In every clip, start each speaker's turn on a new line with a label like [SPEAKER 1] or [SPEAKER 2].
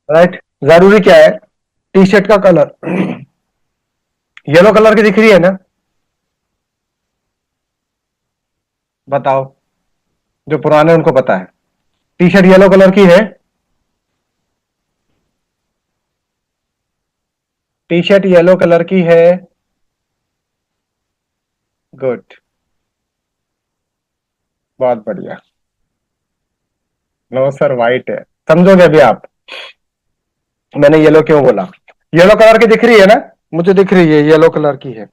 [SPEAKER 1] Right. जरूरी क्या है? टी शर्ट का कलर येलो कलर की दिख रही है ना? बताओ। जो पुराने उनको पता है। टी शर्ट येलो कलर की है। टी शर्ट येलो कलर की है। गुड। बहुत बढ़िया। नो सर, वाइट है। समझोगे अभी आप? मैंने येलो क्यों बोला? येलो कलर की दिख रही है ना? मुझे दिख रही है, येलो कलर की है।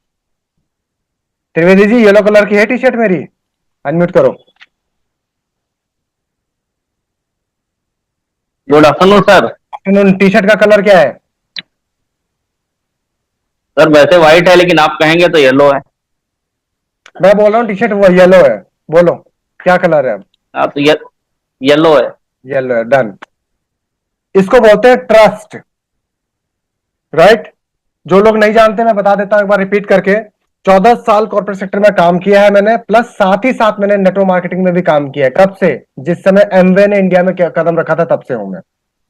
[SPEAKER 1] त्रिवेदी जी, येलो कलर की है टी शर्ट मेरी। अनम्यूट करो।
[SPEAKER 2] Good afternoon sir.
[SPEAKER 1] T shirt का कलर क्या है?
[SPEAKER 2] सर वैसे व्हाइट है लेकिन आप कहेंगे तो येलो है।
[SPEAKER 1] मैं बोल रहा हूँ टी शर्ट वो येलो है। बोलो क्या कलर है अब?
[SPEAKER 2] आप तो येलो है।
[SPEAKER 1] येलो है, डन। इसको बोलते हैं ट्रस्ट। राइट। जो लोग नहीं जानते मैं बता देता हूं एक बार रिपीट करके। 14 साल कॉर्पोरेट सेक्टर में काम किया है मैंने, प्लस साथ ही साथ मैंने नेटवर्क मार्केटिंग में भी काम किया है। कब से? जिस समय एमवे ने इंडिया में कदम रखा था तब से हूं मैं।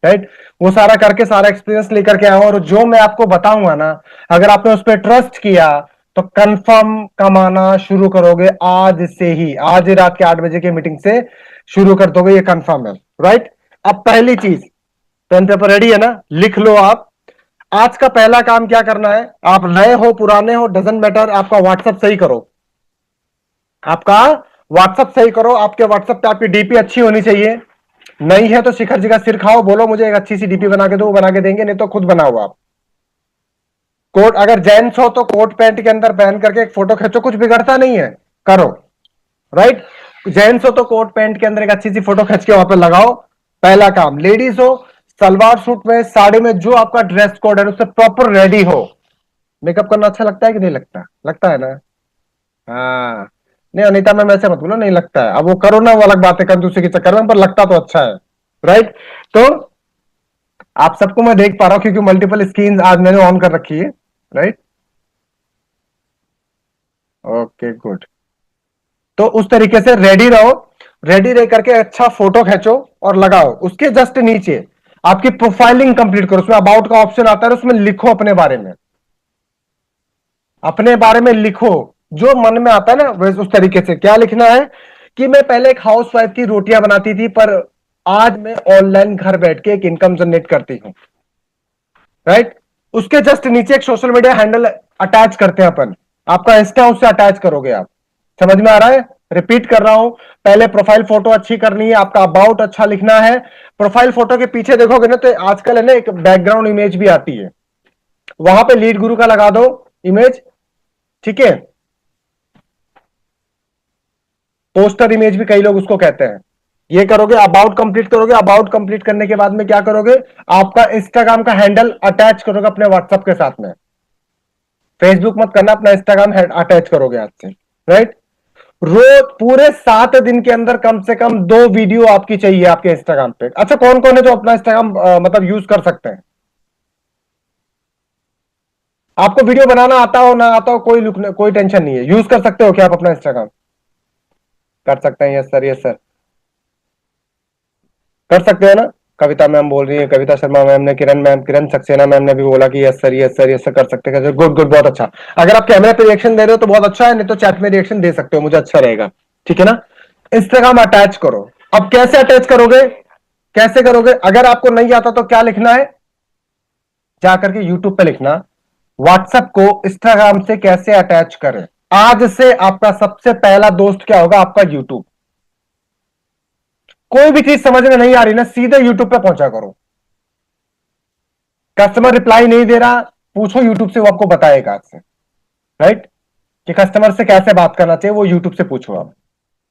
[SPEAKER 1] राइट। वो सारा करके सारा एक्सपीरियंस लेकर के आया हूं, और जो मैं आपको बताऊंगा ना, अगर आपने उस पर ट्रस्ट किया तो कंफर्म कमाना शुरू करोगे आज से ही। आज ही रात के 8 बजे की मीटिंग से शुरू कर दोगे, ये कंफर्म है। राइट। अब पहली चीज, पेन पेपर रेडी है ना? लिख लो आप। आज का पहला काम क्या करना है? आप नए हो पुराने हो डजेंट मैटर, आपका व्हाट्सएप सही करो। आपका व्हाट्सएप सही करो। आपके व्हाट्सएप पे आपकी डीपी अच्छी होनी चाहिए। नहीं है तो शिखर जी का सिर खाओ, बोलो मुझे एक अच्छी सी डीपी बना के दो, वो बना के देंगे, नहीं तो खुद बनाओ आप। कोट, अगर जेंट्स हो तो कोट पैंट के अंदर पहन करके एक फोटो खींचो, कुछ बिगड़ता नहीं है। करो। राइट। जेंट्स हो तो कोट पैंट के अंदर एक अच्छी सी फोटो खींच के वहां पे लगाओ। पहला काम। लेडीज हो, सलवार सूट में साड़ी में जो आपका ड्रेस कोड है उससे प्रॉपर रेडी हो। मेकअप करना अच्छा लगता है कि नहीं लगता? लगता है ना? हाँ। नहीं अनीता मैम ऐसे मत बोलो, नहीं लगता है। अब वो करो ना, वो अलग बात है, कंजूसी के चक्कर में, पर लगता तो अच्छा है। राइट। तो आप सबको मैं देख पा रहा हूं क्योंकि मल्टीपल स्क्रीन आज मैंने ऑन कर रखी है। राइट। Okay good. तो उस तरीके से रेडी रहो। रेडी रह करके अच्छा फोटो खींचो और लगाओ। उसके जस्ट नीचे आपकी प्रोफाइलिंग कंप्लीट करो। उसमें अबाउट का ऑप्शन आता है, उसमें लिखो अपने बारे में। अपने बारे में लिखो। जो मन में आता है ना वैसे उस तरीके से क्या लिखना है? कि मैं पहले एक हाउस वाइफ की रोटियां बनाती थी, पर आज मैं ऑनलाइन घर बैठ के एक इनकम जनरेट करती हूं। राइट। उसके जस्ट नीचे एक सोशल मीडिया हैंडल अटैच करते हैं अपन। आपका इंस्टा उससे अटैच करोगे आप। समझ में आ रहा है? रिपीट कर रहा हूं। पहले प्रोफाइल फोटो अच्छी करनी है, आपका अबाउट अच्छा लिखना है। प्रोफाइल फोटो के पीछे देखोगे ना तो आजकल है ना एक बैकग्राउंड इमेज भी आती है, वहां पे लीड गुरु का लगा दो इमेज। ठीक है। पोस्टर इमेज भी कई लोग उसको कहते हैं। ये करोगे, अबाउट कंप्लीट करोगे। अबाउट कंप्लीट करने के बाद में क्या करोगे? आपका इंस्टाग्राम का हैंडल अटैच करोगे अपने व्हाट्सएप के साथ में। फेसबुक मत करना, अपना इंस्टाग्राम अटैच करोगे आज से। राइट। रोज पूरे 7 दिन के अंदर कम से कम 2 वीडियो आपकी चाहिए आपके इंस्टाग्राम पे। अच्छा, कौन कौन है जो अपना इंस्टाग्राम मतलब यूज कर सकते हैं? आपको वीडियो बनाना आता हो ना आता हो, कोई टेंशन नहीं है। यूज कर सकते हो क्या आप अपना इंस्टाग्राम? कर सकते हैं, यस सर, यस सर। कर सकते हैं ना? कविता मैम बोल रही है, कविता शर्मा मैम ने, किरण मैम, किरण सक्सेना मैम ने भी बोला कि yes sir, yes sir, yes sir, कर सकते हैं। गुड गुड, बहुत अच्छा। अगर आप कैमरे पे रिएक्शन दे रहे हो तो बहुत अच्छा है, नहीं तो चैट में रिएक्शन दे सकते हो, मुझे अच्छा रहेगा। ठीक है ना? इंस्टाग्राम अटैच करो। अब कैसे अटैच करोगे? कैसे करोगे? अगर आपको नहीं आता तो क्या लिखना है? जाकर के यूट्यूब पे लिखना, व्हाट्सएप को इंस्टाग्राम से कैसे अटैच करें। आज से आपका सबसे पहला दोस्त क्या होगा? आपका यूट्यूब। कोई भी चीज समझ में नहीं आ रही ना, सीधे यूट्यूब पे पहुंचा करो। कस्टमर रिप्लाई नहीं दे रहा, पूछो यूट्यूब से, वो आपको बताएगा आज से। राइट। कि कस्टमर से कैसे बात करना चाहिए, वो यूट्यूब से पूछो आप।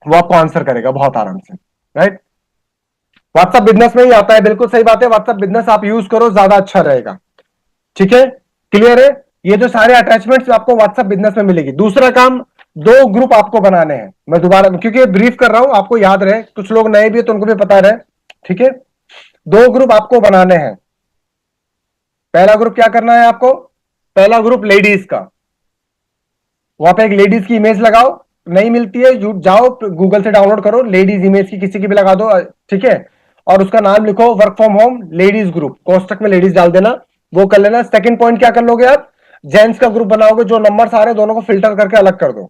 [SPEAKER 1] वो आपको आंसर करेगा बहुत आराम से। राइट। व्हाट्सएप बिजनेस में ही आता है, बिल्कुल सही बात है। व्हाट्सएप बिजनेस आप यूज करो, ज्यादा अच्छा रहेगा। ठीक है? क्लियर है? ये जो सारे अटैचमेंट्स आपको व्हाट्सएप बिजनेस में मिलेगी। दूसरा काम, 2 ग्रुप आपको बनाने हैं। मैं दोबारा क्योंकि ब्रीफ कर रहा हूं, आपको याद रहे, कुछ लोग नए भी है तो उनको भी पता रहे। ठीक है? 2 ग्रुप आपको बनाने हैं। पहला ग्रुप क्या करना है आपको? पहला ग्रुप लेडीज का। वहां पे एक लेडीज की इमेज लगाओ। नहीं मिलती है, जाओ गूगल से डाउनलोड करो, लेडीज इमेज की किसी की भी लगा दो। ठीक है? और उसका नाम लिखो work from home ladies group, कोष्टक में लेडीज डाल देना, वो कर लेना। सेकंड पॉइंट क्या कर लोगे आप, जेंट्स का ग्रुप बनाओगे, जो नंबर सारे दोनों को फिल्टर करके अलग कर दो।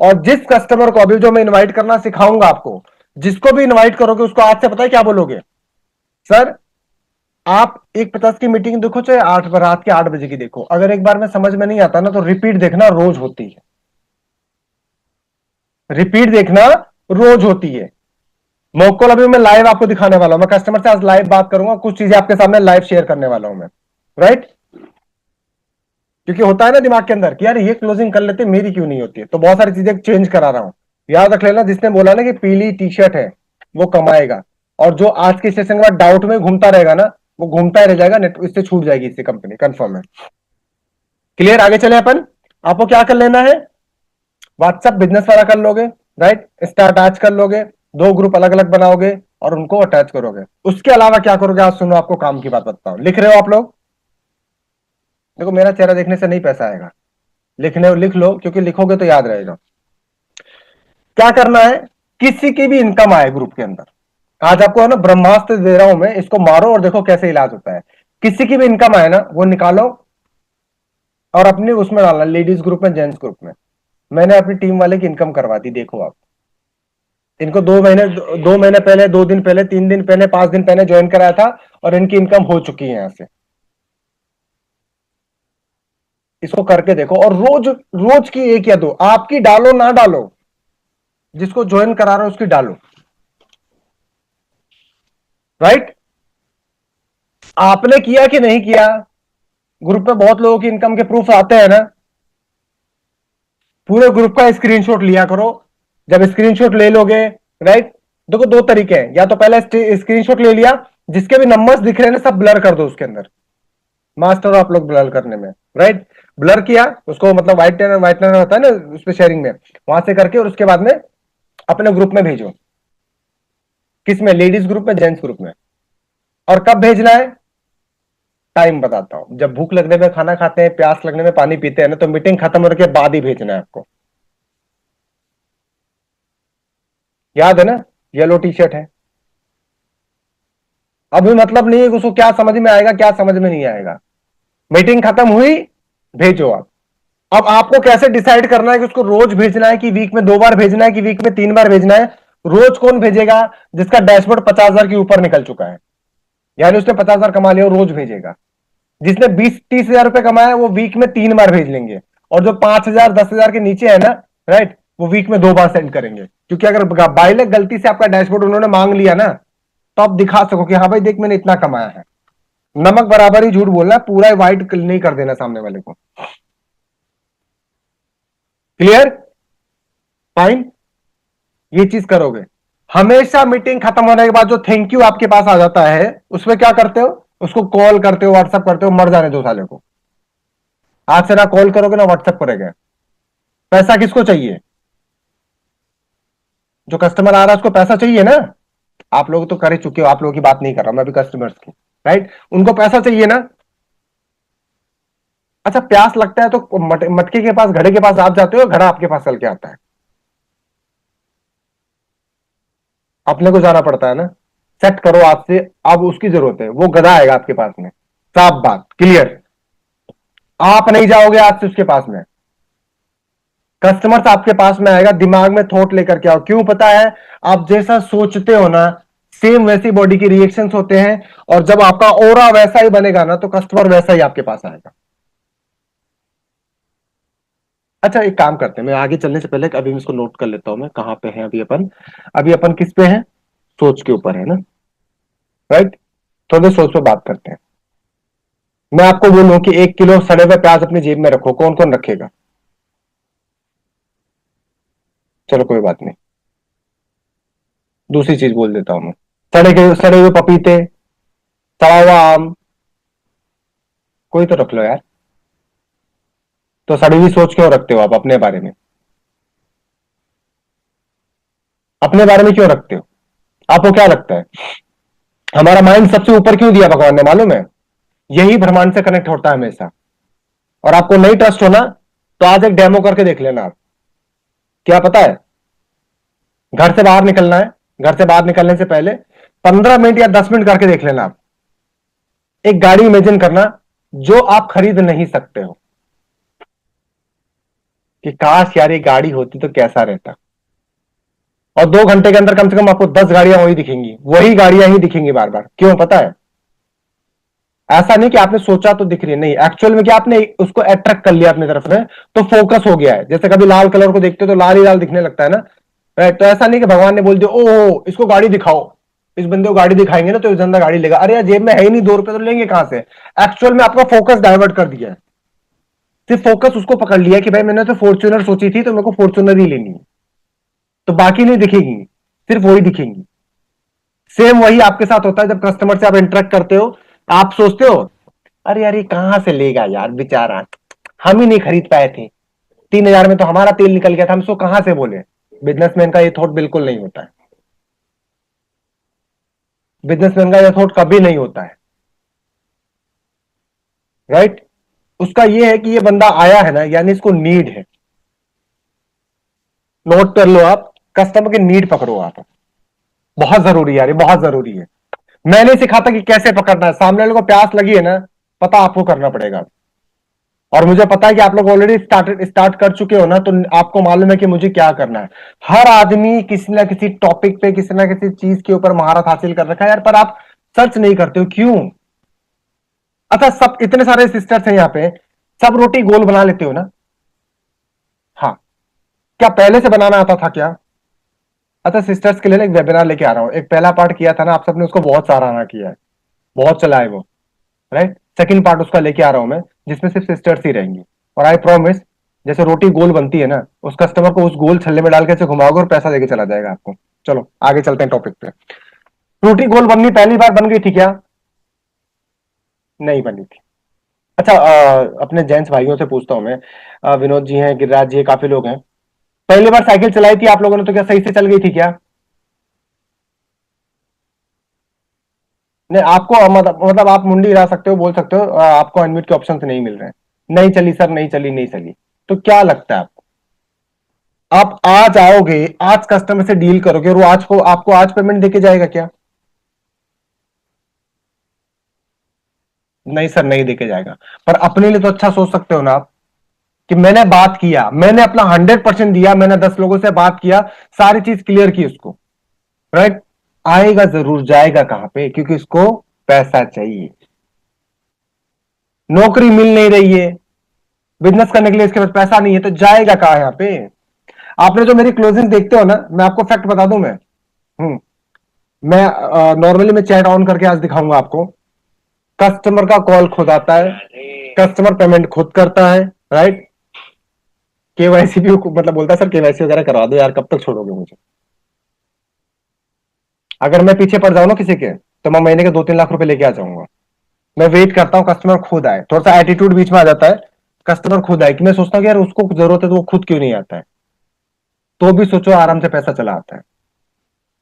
[SPEAKER 1] और जिस कस्टमर को अभी जो मैं इनवाइट करना सिखाऊंगा आपको, जिसको भी इनवाइट करोगे उसको आज से पता है क्या बोलोगे, सर आप 1:50 की मीटिंग देखो चाहे रात के 8 बजे की देखो, अगर एक बार में समझ में नहीं आता ना तो रिपीट देखना, रोज होती है, रिपीट देखना रोज होती है। मोकल अभी मैं लाइव आपको दिखाने वाला हूं, मैं कस्टमर से आज लाइव बात करूंगा, कुछ चीजें आपके सामने लाइव शेयर करने वाला हूं मैं, राइट। क्योंकि होता है ना दिमाग के अंदर कि यार ये क्लोजिंग कर लेते मेरी क्यों नहीं होती है, तो बहुत सारी चीजें चेंज करा रहा हूं। याद रख लेना, जिसने बोला ना कि पीली टी शर्ट है वो कमाएगा, और जो आज के सेशन के बाद डाउट में घूमता रहेगा ना वो घूमता ही रह जाएगा, नेट इससे छूट जाएगी इससे कंपनी, कंफर्म है। क्लियर, आगे चले अपन। आपको क्या कर लेना है, व्हाट्सएप बिजनेस वाला कर लोगे, राइट, इंस्टा अटैच कर लोगे, 2 ग्रुप अलग अलग बनाओगे और उनको अटैच करोगे। उसके अलावा क्या करोगे आज सुनो, आपको काम की बात बताता हूं। लिख रहे हो आप लोग, देखो मेरा चेहरा देखने से नहीं पैसा आएगा, लिखने लिख लो, क्योंकि लिखोगे तो याद रहेगा। क्या करना है, किसी की भी इनकम आए ग्रुप के अंदर, आज आपको है ना ब्रह्मास्त्र दे रहा हूं मैं, इसको मारो और देखो कैसे इलाज होता है। किसी की भी इनकम आए ना वो निकालो और अपने उसमें डालना, लेडीज ग्रुप में, जेंट्स ग्रुप में। मैंने अपनी टीम वाले की इनकम करवा दी, देखो आप इनको 2 महीने पहले, 2 दिन पहले, 3 दिन पहले, 5 दिन पहले ज्वाइन कराया था और इनकी इनकम हो चुकी है यहां से। इसको करके देखो और रोज रोज की 1 या 2 आपकी डालो ना डालो, जिसको ज्वाइन करा रहे हो उसकी डालो, राइट। आपने किया कि नहीं किया, ग्रुप में बहुत लोगों की इनकम के प्रूफ आते हैं ना, पूरे ग्रुप का स्क्रीनशॉट लिया करो। जब स्क्रीनशॉट ले लोगे, राइट, देखो 2 तरीके हैं, या तो पहले स्क्रीनशॉट ले लिया, जिसके भी नंबर्स दिख रहे हैं ना सब ब्लर कर दो उसके अंदर, मास्टर आप लोग ब्लर करने में, राइट। ब्लर किया उसको, मतलब व्हाइटनर होता है ना उस पर शेयरिंग में, वहां से करके और उसके बाद में अपने ग्रुप में भेजो। किसमें, लेडीज ग्रुप में, जेंट्स ग्रुप में। और कब भेजना है, टाइम बताता हूं, जब भूख लगने में खाना खाते हैं, प्यास लगने में पानी पीते हैं ना, तो मीटिंग खत्म होने के बाद ही भेजना है आपको, याद है ना। येलो टी शर्ट है, अभी मतलब नहीं है कि उसको क्या समझ में आएगा क्या समझ में नहीं आएगा, मीटिंग खत्म हुई भेजो आप। अब आपको कैसे डिसाइड करना है कि उसको रोज भेजना है कि वीक में 2 बार भेजना है कि वीक में 3 बार भेजना है। रोज कौन भेजेगा, जिसका डैशबोर्ड 50,000 के ऊपर निकल चुका है, यानी उसने 50,000 कमा लिया, रोज भेजेगा। जिसने 20-30 हजार रुपए कमाया वो वीक में 3 बार भेज लेंगे, और जो 5,000 10,000 के नीचे है ना, राइट, वो वीक में 2 बार सेंड करेंगे। क्योंकि अगर बाई लक गलती से आपका डैशबोर्ड उन्होंने मांग लिया ना, तो आप दिखा सको कि हाँ भाई देख मैंने इतना कमाया है। नमक बराबर ही झूठ बोलना, पूरा व्हाइट नहीं कर देना सामने वाले को। क्लियर, फाइन, ये चीज करोगे। हमेशा मीटिंग खत्म होने के बाद जो थैंक यू आपके पास आ जाता है, उसमें क्या करते हो, उसको कॉल करते हो, व्हाट्सएप करते हो, मर जाने दो साले को। आज से ना कॉल करोगे ना व्हाट्सएप करोगे। पैसा किसको चाहिए, जो कस्टमर आ रहा है उसको पैसा चाहिए ना। आप लोग तो कर ही चुके हो, आप लोगों की बात नहीं कर रहा मैं भी, कस्टमर्स की, राइट, उनको पैसा चाहिए ना। अच्छा प्यास लगता है तो मटके के पास, घड़े के पास आप जाते हो, घड़ा आपके पास चल के आता है, अपने को जाना पड़ता है ना। सेट करो आज से, अब उसकी जरूरत है, वो गधा आएगा आपके पास में, साफ बात, क्लियर। आप नहीं जाओगे आज से उसके पास में, कस्टमर्स आपके पास में आएगा। दिमाग में थॉट लेकर के आओ, क्यों पता है, आप जैसा सोचते हो ना सेम वैसी बॉडी के रिएक्शंस होते हैं, और जब आपका ओरा वैसा ही बनेगा ना तो कस्टमर वैसा ही आपके पास आएगा। अच्छा एक काम करते हैं, मैं आगे चलने से पहले अभी इसको नोट कर लेता हूं, मैं कहां पे हैं अभी अपन। अभी अपन किस पे हैं, सोच के ऊपर है ना, राइट। थोड़े सोच पे बात करते हैं। मैं आपको बोलूं कि 1 किलो सड़े हुए प्याज अपनी जेब में रखो, कौन कौन रखेगा। चलो कोई बात नहीं, दूसरी चीज बोल देता हूं मैं। सड़े हुए पपीते, सड़ा हुआ आम, कोई तो रख लो यार। तो सड़ी हुई सोच क्यों रखते हो आप अपने बारे में, अपने बारे में क्यों रखते हो। आपको क्या लगता है हमारा माइंड सबसे ऊपर क्यों दिया भगवान ने, मालूम है, यही ब्रह्मांड से कनेक्ट होता है हमेशा। और आपको नहीं ट्रस्ट होना तो आज एक डेमो करके देख लेना आप। क्या पता है, घर से बाहर निकलना है, घर से बाहर निकलने से पहले 15 मिनट या 10 मिनट करके देख लेना आप। एक गाड़ी इमेजिन करना जो आप खरीद नहीं सकते हो, कि काश यार ये गाड़ी होती तो कैसा रहता। और 2 घंटे के अंदर कम से कम आपको 10 गाड़ियां वही दिखेंगी, वही गाड़ियां ही दिखेंगी बार बार। क्यों पता है? ऐसा नहीं कि आपने सोचा तो दिख रही है, नहीं, एक्चुअल में क्या आपने उसको अट्रैक्ट कर लिया अपनी तरफ में, तो फोकस हो गया है। जैसे कभी लाल कलर को देखते हो तो लाल ही लाल दिखने लगता है ना, राइट? तो ऐसा नहीं कि भगवान ने बोल दिया ओह इसको गाड़ी दिखाओ, इस बंदे को गाड़ी दिखाएंगे ना तो इस बंदा गाड़ी लेगा। अरे यार जेब में है ही नहीं, 2 रुपए तो लेंगे कहां से? एक्चुअल में आपका फोकस डाइवर्ट कर दिया है। सिर्फ फोकस उसको पकड़ लिया कि भाई मैंने तो फॉर्च्यूनर सोची थी तो मेरे को फॉर्च्यूनर ही लेनी है, तो बाकी नहीं दिखेगी, सिर्फ वही दिखेंगी। सेम वही आपके साथ होता है जब कस्टमर से आप इंटरेक्ट करते हो। आप सोचते हो अरे यार ये कहां से लेगा यार बेचारा, हम ही नहीं खरीद पाए थे, 3,000 में तो हमारा तेल निकल गया था, हम इसको कहां से बोले। बिजनेसमैन का ये थॉट बिल्कुल नहीं होता है। बिजनेसमैन का ये थॉट कभी नहीं होता है, राइट? उसका ये है कि ये बंदा आया है ना, यानी इसको नीड है। नोट कर लो आप, कस्टमर की नीड पकड़ो आप। बहुत जरूरी है यार, ये बहुत जरूरी है। मैं नहीं सिखाता कि कैसे पकड़ना है, सामने वाले को प्यास लगी है ना, पता आपको करना पड़ेगा। और मुझे पता है कि आप लोग ऑलरेडी स्टार्ट कर चुके हो ना, तो आपको मालूम है कि मुझे क्या करना है। हर आदमी किसी ना किसी टॉपिक पे, किसी ना किसी चीज के ऊपर महारत हासिल कर रखा है यार, पर आप सर्च नहीं करते हो, क्यों? अच्छा, सब इतने सारे सिस्टर्स हैं यहाँ पे, सब रोटी गोल बना लेते हो ना? हाँ। क्या पहले से बनाना आता था क्या? अच्छा, सिस्टर्स के लिए ना एक वेबिनार लेके आ रहा हूं। एक पहला पार्ट किया था ना आप सबने, उसको बहुत सराहना किया है, बहुत चला है वो, राइट? सेकंड पार्ट उसका लेके आ रहा हूं मैं, जिसमें सिर्फ सिस्टर्स ही रहेंगी। और आई प्रॉमिस, जैसे रोटी गोल बनती है ना, उस कस्टमर को उस गोल छल्ले में डाल के ऐसे घुमाओगे और पैसा देके चला जाएगा आपको। चलो आगे चलते हैं टॉपिक पे। रोटी गोल बननी पहली बार बन गई थी क्या? नहीं बनी थी। अच्छा, अपने जेंट्स भाइयों से पूछता हूं मैं, विनोद जी हैं, गिरिराज जी हैं, काफी लोग हैं, पहली बार साइकिल चलाई थी आप लोगों ने तो क्या सही से चल गई थी क्या? नहीं, आपको मतलब आप मुंडी हिला सकते हो, बोल सकते हो, आपको अनम्यूट के ऑप्शन नहीं मिल रहे हैं। नहीं चली सर, नहीं चली, नहीं चली। तो क्या लगता है आपको? आप आज आओगे, आज कस्टमर से डील करोगे और वो आज को आपको आज पेमेंट देके जाएगा क्या? नहीं सर, नहीं देके जाएगा। पर अपने लिए तो अच्छा सोच सकते हो ना आप, कि मैंने बात किया, मैंने अपना 100% दिया, मैंने 10 लोगों से बात किया, सारी चीज क्लियर की उसको, राइट? आएगा जरूर, जाएगा कहां पे? क्योंकि उसको पैसा चाहिए, नौकरी मिल नहीं रही है, बिजनेस करने के लिए इसके पास पैसा नहीं है, तो जाएगा कहां यहाँ पे? आपने जो मेरी क्लोजिंग देखते हो ना, मैं आपको फैक्ट बता दूं मैं, हम्म मैं नॉर्मली मैं चैट ऑन करके आज दिखाऊंगा आपको। कस्टमर का कॉल खुद आता है, कस्टमर पेमेंट खुद करता है, राइट? केवाईसी भी मतलब बोलता है सर केवाईसी वगैरह करवा दो यार, कब तक छोड़ोगे मुझे? अगर मैं पीछे पड़ जाऊं ना किसी के, तो मैं महीने के 2-3 लाख रुपए लेके आ जाऊंगा। मैं वेट करता हूं कस्टमर खुद आए, थोड़ा सा एटीट्यूड बीच में आ जाता है, कस्टमर खुद आए, कि मैं सोचता हूँ कि यार उसको जरूरत है तो वो खुद क्यों नहीं आता है? तो भी सोचो आराम से पैसा चला आता है।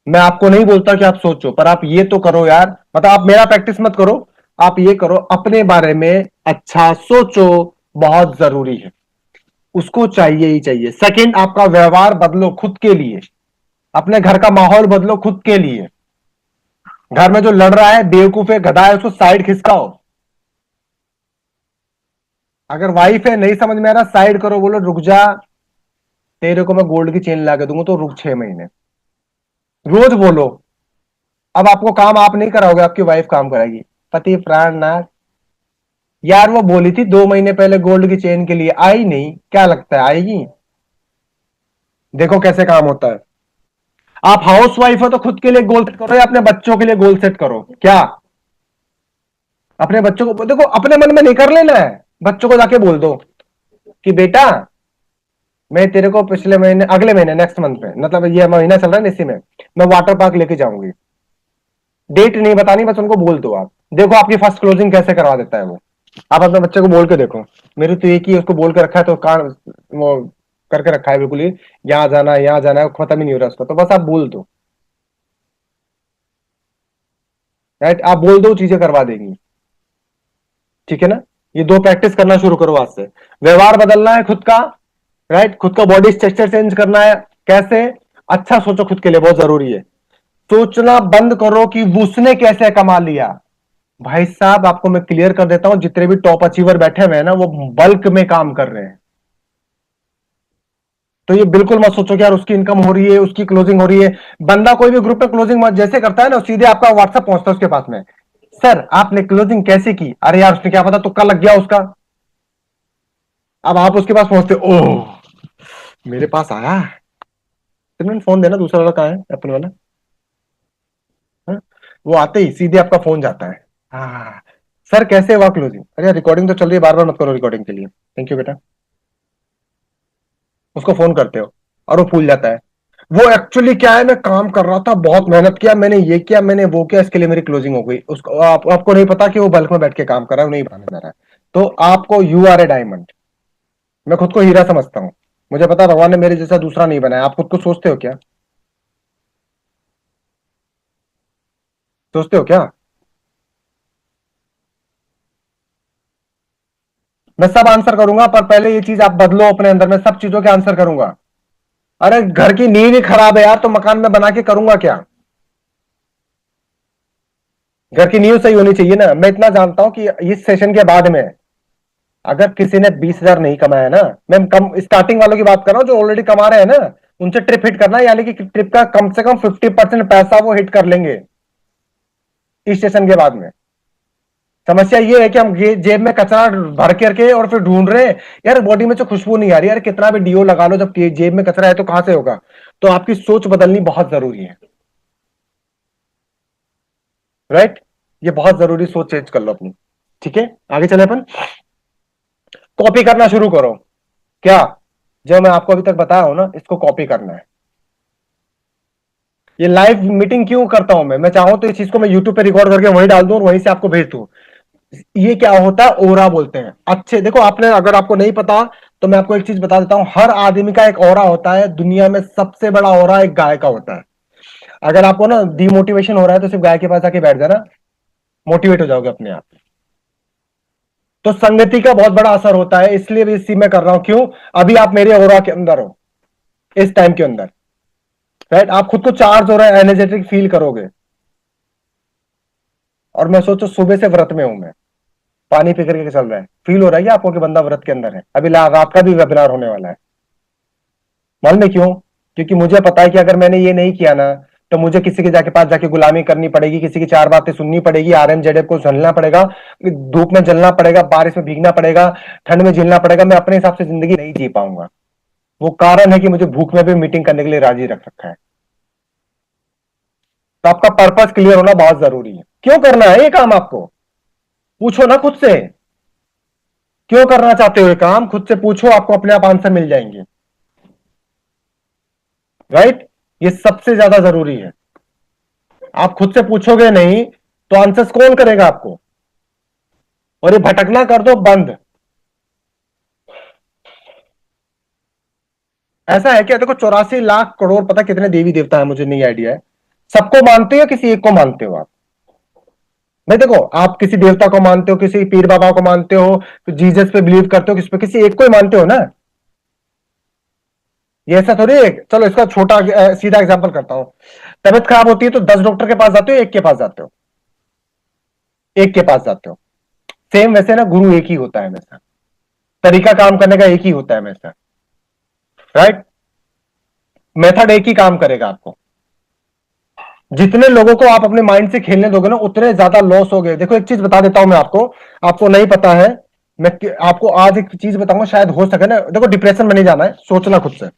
[SPEAKER 1] मैं आपको नहीं बोलता कि आप सोचो, पर आप ये तो करो यार, मतलब आप मेरा प्रैक्टिस मत करो, आप ये करो, अपने बारे में अच्छा सोचो, बहुत जरूरी है। उसको चाहिए ही चाहिए। सेकंड, आपका व्यवहार बदलो खुद के लिए, अपने घर का माहौल बदलो खुद के लिए। घर में जो लड़ रहा है, बेवकूफ है, गधा है, उसको साइड खिसकाओ। अगर वाइफ है नहीं समझ में आ रहा, साइड करो, बोलो रुक जा, तेरे को मैं गोल्ड की चेन ला के दूंगा, तो रुक 6 महीने। रोज बोलो। अब आपको काम आप नहीं कराओगे, आपकी वाइफ काम कराएगी। पति प्राणनाथ, यार वो बोली थी 2 महीने पहले गोल्ड की चेन के लिए, आई नहीं, क्या लगता है आएगी? देखो कैसे काम होता है। आप हाउस वाइफ हो तो खुद के लिए गोल सेट करो, या अपने बच्चों के लिए गोल सेट करो। क्या? अपने बच्चों को देखो, अपने मन में नहीं कर लेना है, बच्चों को जाके बोल दो कि बेटा मैं तेरे को पिछले महीने, अगले महीने, नेक्स्ट मंथ में, मतलब ये महीना चल रहा है ना, इसी में मैं वाटर पार्क लेके जाऊंगी। डेट नहीं बतानी, बस उनको बोल दो आप। देखो आपकी फर्स्ट क्लोजिंग कैसे करवा देता है वो। आप अपने बच्चे को बोल के देखो। मेरी तो एक ही उसको बोल के रखा है, तो कान वो करके रखा है बिल्कुल ही, यहाँ जाना है, यहाँ जाना है, खत्म ही नहीं हो रहा उसका, तो बस आप बोल दो, राइट? आप बोल दो, चीजें करवा देंगी, ठीक है ना? ये 2 प्रैक्टिस करना शुरू करो आज से। व्यवहार बदलना है खुद का, राइट? खुद का बॉडी स्ट्रक्चर चेंज करना है। कैसे? अच्छा सोचो खुद के लिए, बहुत जरूरी है। सोचना बंद करो कि उसने कैसे कमा लिया। भाई साहब, आपको मैं क्लियर कर देता हूं, जितने भी टॉप अचीवर बैठे हुए हैं ना, वो बल्क में काम कर रहे हैं। तो ये बिल्कुल मत सोचो कि यार उसकी इनकम हो रही है, उसकी क्लोजिंग हो रही है। बंदा कोई भी ग्रुप में क्लोजिंग जैसे करता है ना, सीधे आपका व्हाट्सएप पहुंचता है उसके पास में, सर आपने क्लोजिंग कैसे की? अरे यार उसने क्या पता, तुक्का लग गया उसका। अब आप उसके पास पहुंचते, ओह मेरे पास आया। तुमने फोन देना, दूसरा वाला कहाँ है, एप्पल वाला? हाँ? वो आते ही सीधे आपका फोन जाता है। हाँ सर, कैसे हुआ क्लोजिंग? अरे रिकॉर्डिंग तो चल रही है, बार बार मत करो रिकॉर्डिंग के लिए, थैंक यू बेटा। उसको फोन करते हो और वो भूल जाता है। वो एक्चुअली क्या है, मैं काम कर रहा था, बहुत मेहनत किया, मैंने ये किया, मैंने वो किया, इसके लिए मेरी क्लोजिंग हो गई। उसको आपको नहीं पता कि वो बल्क में बैठ के काम कर रहा है, नहीं बनाने जा रहा है। तो आपको, यू आर ए डायमंड। मैं खुद को हीरा समझता हूं। मुझे पता है भगवान ने मेरे जैसा दूसरा नहीं बनाया। आप खुद को सोचते हो क्या? सोचते हो क्या? मैं सब आंसर करूंगा, पर पहले ये चीज आप बदलो अपने अंदर। मैं सब चीजों के आंसर करूंगा। अरे घर की नींव ही खराब है यार, तो मकान में बना के करूंगा क्या? घर की नींव सही होनी चाहिए ना। मैं इतना जानता हूं कि इस सेशन के बाद में, अगर किसी ने 20,000 नहीं कमाया ना, मैं कम स्टार्टिंग वालों की बात कर रहा हूं, जो ऑलरेडी कमा रहे हैं ना, उनसे ट्रिप हिट करना है, यानी कि ट्रिप का कम से कम 50% पैसा वो हिट कर लेंगे इस सेशन के बाद में। समस्या ये है कि हम जेब में कचरा भर करके और फिर ढूंढ रहे हैं। यार बॉडी में तो खुशबू नहीं आ रही यार, कितना भी डीओ लगा लो, जब जेब में कचरा है तो कहां से होगा? तो आपकी सोच बदलनी बहुत जरूरी है। राइट? ये बहुत जरूरी, सोच चेंज कर लो अपनी। ठीक है, आगे चले अपन। कॉपी करना शुरू करो। क्या? जो मैं आपको अभी तक बताया हूं ना, इसको कॉपी करना है। ये लाइव मीटिंग क्यों करता हूं मैं चाहूं तो इस चीज को मैं यूट्यूब पे रिकॉर्ड करके वहीं डाल दूं और वहीं से आपको भेज दूं। ये क्या होता है, ओरा बोलते हैं। अच्छे देखो, आपने अगर आपको नहीं पता तो मैं आपको एक चीज बता देता हूं, हर आदमी का एक ओरा होता है। दुनिया में सबसे बड़ा ओरा एक गाय का होता है। अगर आपको ना डिमोटिवेशन हो रहा है तो सिर्फ गाय के पास आके बैठ जाना, मोटिवेट हो जाओगे अपने आप। तो संगति का बहुत बड़ा असर होता है, इसलिए भी इसी में कर रहा हूं। क्यों? अभी आप मेरे ओरा के अंदर हो, इस टाइम के अंदर। राइट? आप खुद को चार्ज हो रहे हैं, एनर्जेटिक फील करोगे। और मैं सोचो, सुबह से व्रत में हूं मैं, पानी पी करके चल रहा है। फील हो रहा है कि आपको कि बंदा व्रत के अंदर है? अभी रात का भी वेबिनार होने वाला है। मालूम है क्यों? क्योंकि मुझे पता है कि अगर मैंने ये नहीं किया ना, तो मुझे किसी के जाके पास जाके गुलामी करनी पड़ेगी, किसी की चार बातें सुननी पड़ेगी, आरएमजेडएफ को झेलना पड़ेगा, धूप में जलना पड़ेगा, बारिश में भीगना पड़ेगा, ठंड में झेलना पड़ेगा। मैं अपने हिसाब से जिंदगी नहीं जी पाऊंगा। वो कारण है कि मुझे भूख में भी मीटिंग करने के लिए राजी रख रखा है। तो आपका पर्पस क्लियर होना बहुत जरूरी है। क्यों करना है ये काम आपको? पूछो ना खुद से, क्यों करना चाहते हो ये काम? खुद से पूछो, आपको अपने आप आंसर मिल जाएंगे। राइट? ये सबसे ज्यादा जरूरी है। आप खुद से पूछोगे नहीं तो आंसर्स कौन करेगा आपको? और ये भटकना कर दो बंद। ऐसा है क्या? देखो, 84 लाख करोड़, पता कितने देवी देवता है मुझे नहीं आइडिया है। सबको मानते हो या किसी एक को मानते हो आप? नहीं, देखो, आप किसी देवता को मानते हो, किसी पीर बाबा को मानते हो, जीसस पे बिलीव करते हो, किस पे? किसी एक को ही मानते हो ना। ये ऐसा थोड़ी है। चलो इसका छोटा सीधा एग्जांपल करता हूं। तबीयत खराब होती है तो 10 डॉक्टर के पास जाते हो, एक के पास जाते हो? एक के पास जाते हो। सेम वैसे ना, गुरु एक ही होता है हमेशा, तरीका काम करने का एक ही होता है हमेशा। राइट? मेथड एक ही काम करेगा आपको। जितने लोगों को आप अपने माइंड से खेलने दोगे ना, उतने ज्यादा लॉस हो गए। देखो एक चीज बता देता हूं मैं आपको, आपको नहीं पता है। मैं आपको आज एक चीज बताऊंगा, शायद हो सके ना। देखो, डिप्रेशन में नहीं जाना है, सोचना खुद से।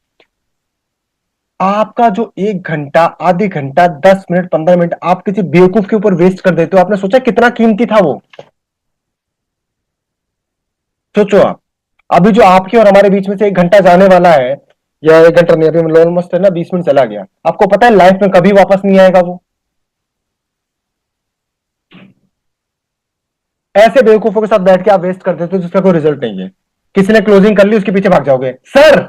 [SPEAKER 1] आपका जो 1 घंटा, आधे घंटा, 10 मिनट, 15 मिनट आप किसी बेवकूफ के ऊपर वेस्ट कर देते हो, आपने सोचा कितना कीमती था वो? सोचो आप। अभी जो आपके और हमारे बीच में से 1 घंटा जाने वाला है, या 1 घंटा नहीं, अभी ऑलमोस्ट है ना 20 मिनट चला गया, आपको पता है लाइफ में कभी वापस नहीं आएगा वो। ऐसे बेवकूफों के साथ बैठ के आप वेस्ट कर देते हो जिसका कोई रिजल्ट नहीं है। किसी ने क्लोजिंग कर ली, उसके पीछे भाग जाओगे। सर,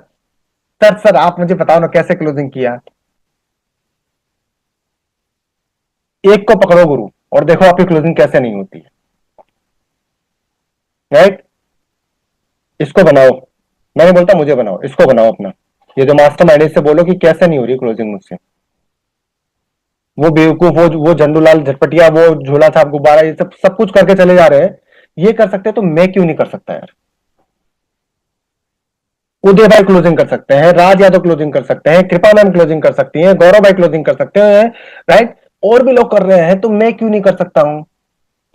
[SPEAKER 1] सर, सर, आप मुझे बताओ ना कैसे क्लोजिंग किया। एक को पकड़ो गुरु, और देखो आपकी क्लोजिंग कैसे नहीं होती है। राइट? इसको बनाओ। मैं नहीं बोलता मुझे बनाओ, इसको बनाओ अपना। ये जो मास्टरमाइंड है, इससे बोलो कि कैसे नहीं हो रही क्लोजिंग मुझसे। वो बेवकूफ, वो झंडूलाल झटपटिया, वो झोला छाप गुब्बारा, ये सब सब कुछ करके चले जा रहे हैं। ये कर सकते हैं तो मैं क्यों नहीं कर सकता यार? उदय भाई क्लोजिंग कर सकते हैं, राज यादव क्लोजिंग कर सकते हैं, कृपा मैम क्लोजिंग कर सकती हैं, गौरव भाई क्लोजिंग कर सकते हैं, राइट? और भी लोग कर रहे हैं, तो मैं क्यों नहीं कर सकता हूं?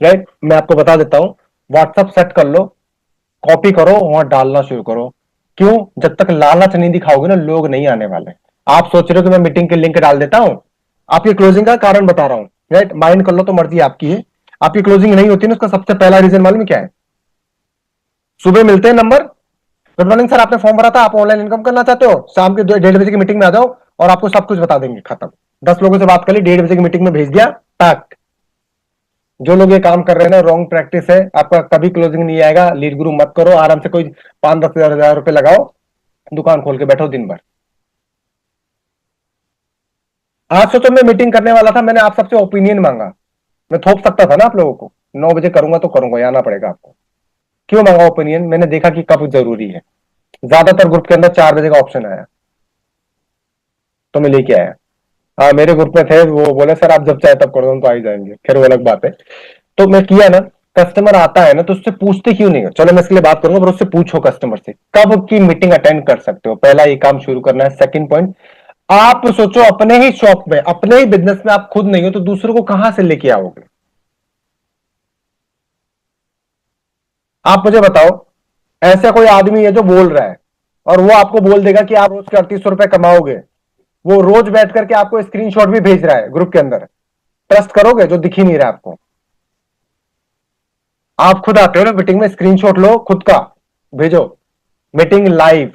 [SPEAKER 1] राइट? मैं आपको बता देता हूं, व्हाट्सएप सेट कर लो, कॉपी करो, वहां डालना शुरू करो। क्यों? जब तक लालच नहीं दिखाओगे ना, लोग नहीं आने वाले। आप सोच रहे हो कि मैं मीटिंग के लिंक डाल देता हूं? आपकी क्लोजिंग का कारण बता रहा हूं, राइट? माइंड कर लो तो मर्जी आपकी है। आपकी क्लोजिंग नहीं होती ना, उसका सबसे पहला रीजन मालूम है क्या है? सुबह मिलते हैं नंबर, गुड मॉर्निंग सर, आपने फॉर्म भरा था, आप ऑनलाइन इनकम करना चाहते हो, शाम के 1:30 बजे की मीटिंग में आ जाओ और आपको सब कुछ बता देंगे। खत्म। 10 लोगों से बात कर ली, 1:30 बजे की मीटिंग में भेज दिया, टैक। जो लोग ये काम कर रहे हैं ना, रॉन्ग प्रैक्टिस है। आपका कभी क्लोजिंग नहीं आएगा। लीड गुरु मत करो, आराम से कोई 5-10 हजार रुपए लगाओ, दुकान खोल के बैठो दिन भर। आज सोचो मैं मीटिंग करने वाला था, मैंने आप सबसे ओपिनियन मांगा। मैं थोप सकता था ना आप लोगों को, 9 बजे करूंगा तो करूंगा, आना पड़ेगा आपको। क्यों मांगा ओपिनियन? मैंने देखा कि कब जरूरी है। ज्यादातर ग्रुप के अंदर 4 बजे का ऑप्शन आया, तो मैं लेके आया। हाँ, मेरे ग्रुप में थे, वो बोले सर आप जब चाहे तब कर दो, तो आ ही जाएंगे। खैर वो अलग बात है। तो मैं किया ना। कस्टमर आता है ना, तो उससे पूछते क्यों नहीं हो? चलो मैं इसके लिए बात करूंगा, पर उससे पूछो कस्टमर से कब की मीटिंग अटेंड कर सकते हो। पहला ये काम शुरू करना है। सेकंड पॉइंट, आप सोचो अपने ही शॉप में, अपने ही बिजनेस में आप खुद नहीं हो, तो दूसरों को कहां से लेके आओगे? आप मुझे बताओ, ऐसा कोई आदमी है जो बोल रहा है और वो आपको बोल देगा कि आप रोज के 3800 रुपए कमाओगे, वो रोज बैठ करके आपको स्क्रीनशॉट भी भेज रहा है ग्रुप के अंदर, ट्रस्ट करोगे? जो दिख ही नहीं रहा आपको। आप खुद आते हो ना मीटिंग में, स्क्रीनशॉट लो खुद का, भेजो, मीटिंग लाइव।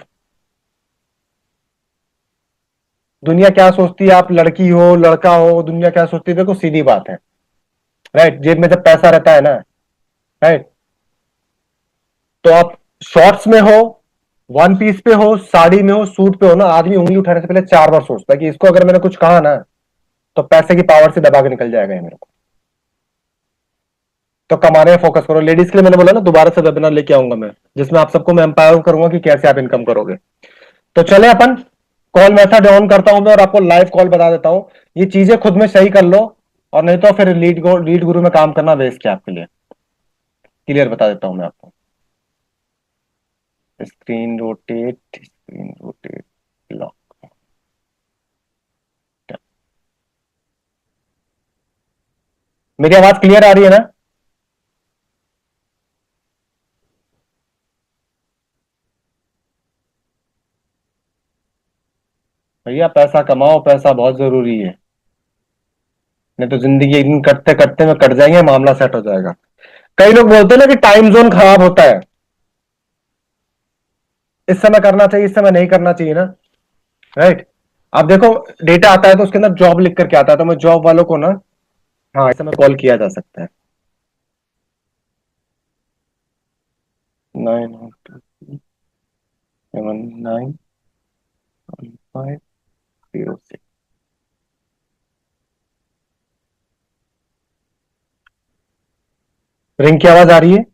[SPEAKER 1] दुनिया क्या सोचती है, आप लड़की हो लड़का हो, दुनिया क्या सोचती है? देखो सीधी बात है, राइट? जेब में जब पैसा रहता है ना, राइट, तो आप शॉर्ट्स में हो, वन पीस पे हो, साड़ी में हो, सूट पे हो ना, आदमी उंगली उठाने से पहले 4 बार सोचता है कि इसको अगर मैंने कुछ कहा ना, तो पैसे की पावर से दबा के निकल जाएगा ये मेरे को। तो कमाने में फोकस करो। लेडीज के लिए मैंने बोला ना, दोबारा से वेबिनार लेके आऊंगा मैं, जिसमें आप सबको मैं एम्पावर करूंगा कि कैसे आप इनकम करोगे। तो चले अपन, कॉल मेथड ऑन करता हूं मैं और आपको लाइव कॉल बता देता हूं। ये चीजें खुद में सही कर लो, और नहीं तो फिर लीड गुरु में काम करना वेस्ट है आपके लिए। क्लियर बता देता हूं मैं आपको। Screen rotate, lock. मेरी आवाज क्लियर आ रही है ना? भैया पैसा कमाओ, पैसा बहुत जरूरी है, नहीं तो जिंदगी एक दिन कटते कटते में कट जाएंगे, मामला सेट हो जाएगा। कई लोग बोलते हैं ना कि टाइम जोन खराब होता है, इस समय करना चाहिए, इस समय नहीं करना चाहिए ना, राइट? आप देखो, डेटा आता है तो उसके अंदर जॉब लिख करके आता है, तो मैं जॉब वालों को ना, हाँ, इस समय कॉल किया जा सकता है। 902791506। रिंग की आवाज आ रही है?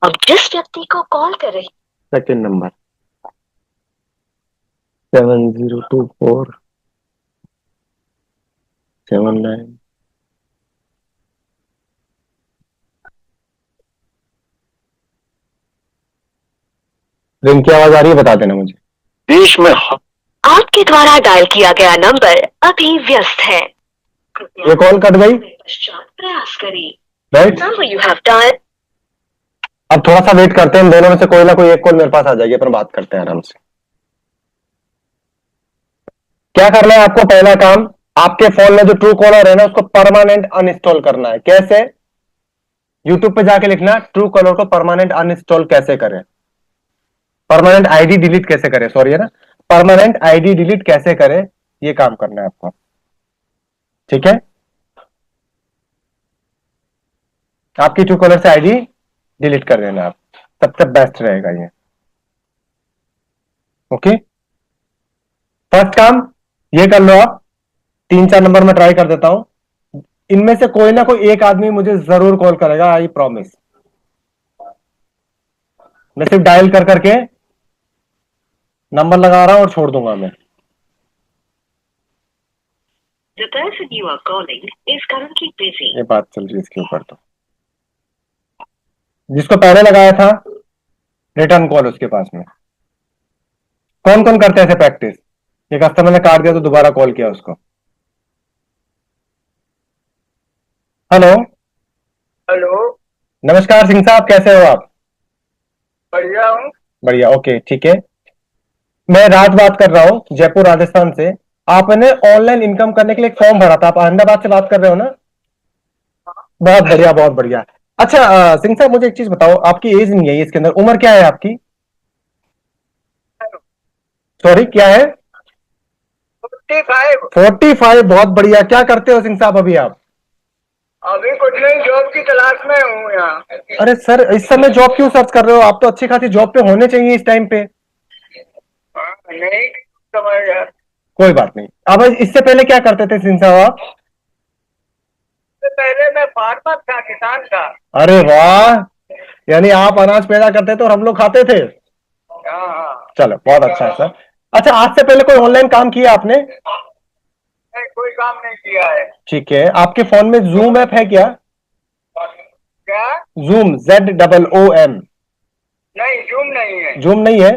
[SPEAKER 3] अब जिस व्यक्ति को कॉल कर रही।
[SPEAKER 1] Second number 702479। रिंग की आवाज आ रही है? बता देना मुझे।
[SPEAKER 3] देश में आपके द्वारा डायल किया गया नंबर अभी व्यस्त है,
[SPEAKER 1] ये कॉल कट गई,
[SPEAKER 3] पश्चात प्रयास करें।
[SPEAKER 1] Right?
[SPEAKER 3] Number you have dial.
[SPEAKER 1] अब थोड़ा सा वेट करते हैं, इन दोनों में से कोई ना कोई एक कॉल मेरे पास आ जाएगी, अपन बात करते हैं आराम से। क्या करना है आपको? पहला काम, आपके फोन में जो ट्रू कॉलर है ना, उसको परमानेंट अनइंस्टॉल करना है। कैसे? यूट्यूब पे जाके लिखना ट्रू कॉलर को परमानेंट अनइंस्टॉल कैसे करें, परमानेंट आईडी डिलीट कैसे करें, सॉरी है ना, परमानेंट आईडी डिलीट कैसे करें, ये काम करना है आपको। ठीक है? आपकी ट्रू कॉलर से आईडी डिलीट कर देना आप, सबसे बेस्ट रहेगा ये। ओके, फर्स्ट काम ये कर लो आप। 3-4 नंबर में ट्राई कर देता हूं, इनमें से कोई ना कोई एक आदमी मुझे जरूर कॉल करेगा, आई प्रॉमिस। मैं सिर्फ डायल कर करके नंबर लगा रहा हूं और छोड़ दूंगा मैं।
[SPEAKER 3] The person you are calling is currently busy.
[SPEAKER 1] ये बात चल रही है इसके ऊपर, तो जिसको पहले लगाया था रिटर्न कॉल उसके पास में। कौन कौन करते हैं ऐसे प्रैक्टिस? ये कस्टमर ने काट दिया तो दोबारा कॉल किया उसको। हेलो
[SPEAKER 4] हेलो,
[SPEAKER 1] नमस्कार सिंह साहब, कैसे हो आप?
[SPEAKER 4] बढ़िया हूँ।
[SPEAKER 1] बढ़िया, ओके ठीक है। मैं राज बात कर रहा हूँ जयपुर राजस्थान से। आपने ऑनलाइन इनकम करने के लिए एक फॉर्म भरा था, आप अहमदाबाद से बात कर रहे हो ना? बहुत बढ़िया, बहुत बढ़िया। अच्छा सिंह साहब, मुझे एक चीज बताओ, आपकी एज नहीं है इसके अंदर, उम्र क्या है आपकी? सॉरी, क्या है?
[SPEAKER 4] 45।
[SPEAKER 1] 45, बहुत बढ़िया। क्या करते हो सिंह साहब अभी आप?
[SPEAKER 4] अभी कुछ नहीं, जॉब की तलाश में हूँ यहाँ।
[SPEAKER 1] अरे सर, इस समय जॉब क्यों सर्च कर रहे हो? आप तो अच्छी खासी जॉब पे होने चाहिए इस टाइम पे।
[SPEAKER 4] नहीं समझ यार।
[SPEAKER 1] कोई बात नहीं। अब इससे पहले क्या करते थे सिंह साहब आप?
[SPEAKER 4] इससे पहले मैं फार्मर था, किसान था।
[SPEAKER 1] अरे वाह, यानी आप अनाज पैदा करते थे और हम लोग खाते थे।
[SPEAKER 4] हाँ हाँ।
[SPEAKER 1] चलो, बहुत अच्छा है सर। अच्छा, आज से पहले कोई ऑनलाइन काम किया आपने?
[SPEAKER 4] नहीं, कोई काम नहीं किया है।
[SPEAKER 1] ठीक है, आपके फोन में जूम ऐप है क्या?
[SPEAKER 4] क्या?
[SPEAKER 1] Zoom, ZOOM।
[SPEAKER 4] नहीं, जूम नहीं है।
[SPEAKER 1] जूम नहीं है?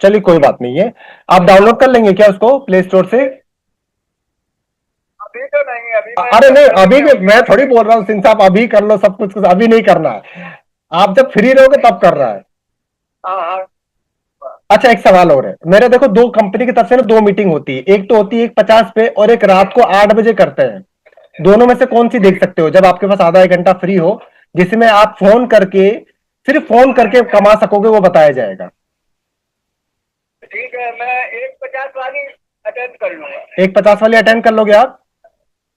[SPEAKER 1] चलिए कोई बात नहीं है। आप डाउनलोड कर लेंगे क्या उसको प्ले स्टोर से?
[SPEAKER 4] अभी तो नहीं, अभी
[SPEAKER 1] अरे नहीं, अभी मैं थोड़ी बोल रहा हूँ सिंह साहब अभी कर लो सब कुछ, अभी नहीं करना है। आप जब फ्री रहोगे तब कर रहा है।
[SPEAKER 4] हाँ हाँ।
[SPEAKER 1] अच्छा, एक सवाल और है मेरे। देखो, दो कंपनी की तरफ से ना 2 मीटिंग होती है, एक तो होती है 1:50 पे और एक रात को 8 बजे करते हैं। दोनों में से कौन सी देख सकते हो जब आपके पास आधा 1 घंटा फ्री हो, जिसमें आप फोन करके, सिर्फ फोन करके कमा सकोगे, वो बताया जाएगा।
[SPEAKER 4] ठीक है, मैं 1:50 वाली अटेंड कर लूंगा।
[SPEAKER 1] 1:50 वाली अटेंड कर लोगे आप?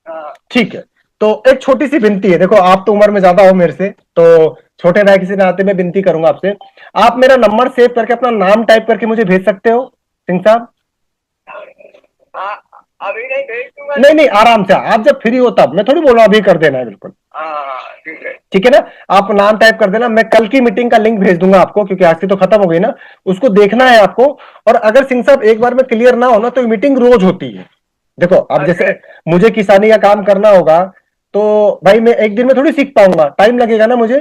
[SPEAKER 4] हाँ
[SPEAKER 1] ठीक है। तो एक छोटी सी विनती है, देखो आप तो उम्र में ज्यादा हो मेरे से, तो छोटे भाई किसी नाते में विनती करूंगा आपसे। आप मेरा नंबर सेव करके अपना नाम टाइप करके मुझे भेज सकते हो सिंह साहब?
[SPEAKER 4] हाँ, अभी नहीं भेज दूंगा।
[SPEAKER 1] नहीं नहीं, आराम से, आप जब फ्री हो तब। मैं थोड़ी बोल रहा हूं अभी कर देना है, बिल्कुल।
[SPEAKER 4] हाँ, ठीक है।
[SPEAKER 1] ठीक है ना? आप नाम टाइप कर देना, मैं कल की मीटिंग का लिंक भेज दूंगा आपको, क्योंकि आज की तो खत्म हो गई ना। उसको देखना है आपको। और अगर सिंह साहब एक बार में क्लियर ना हो ना, तो मीटिंग रोज होती है। देखो, अब जैसे मुझे किसानी का काम करना होगा, तो भाई मैं एक दिन में थोड़ी सीख पाऊंगा, टाइम लगेगा ना मुझे,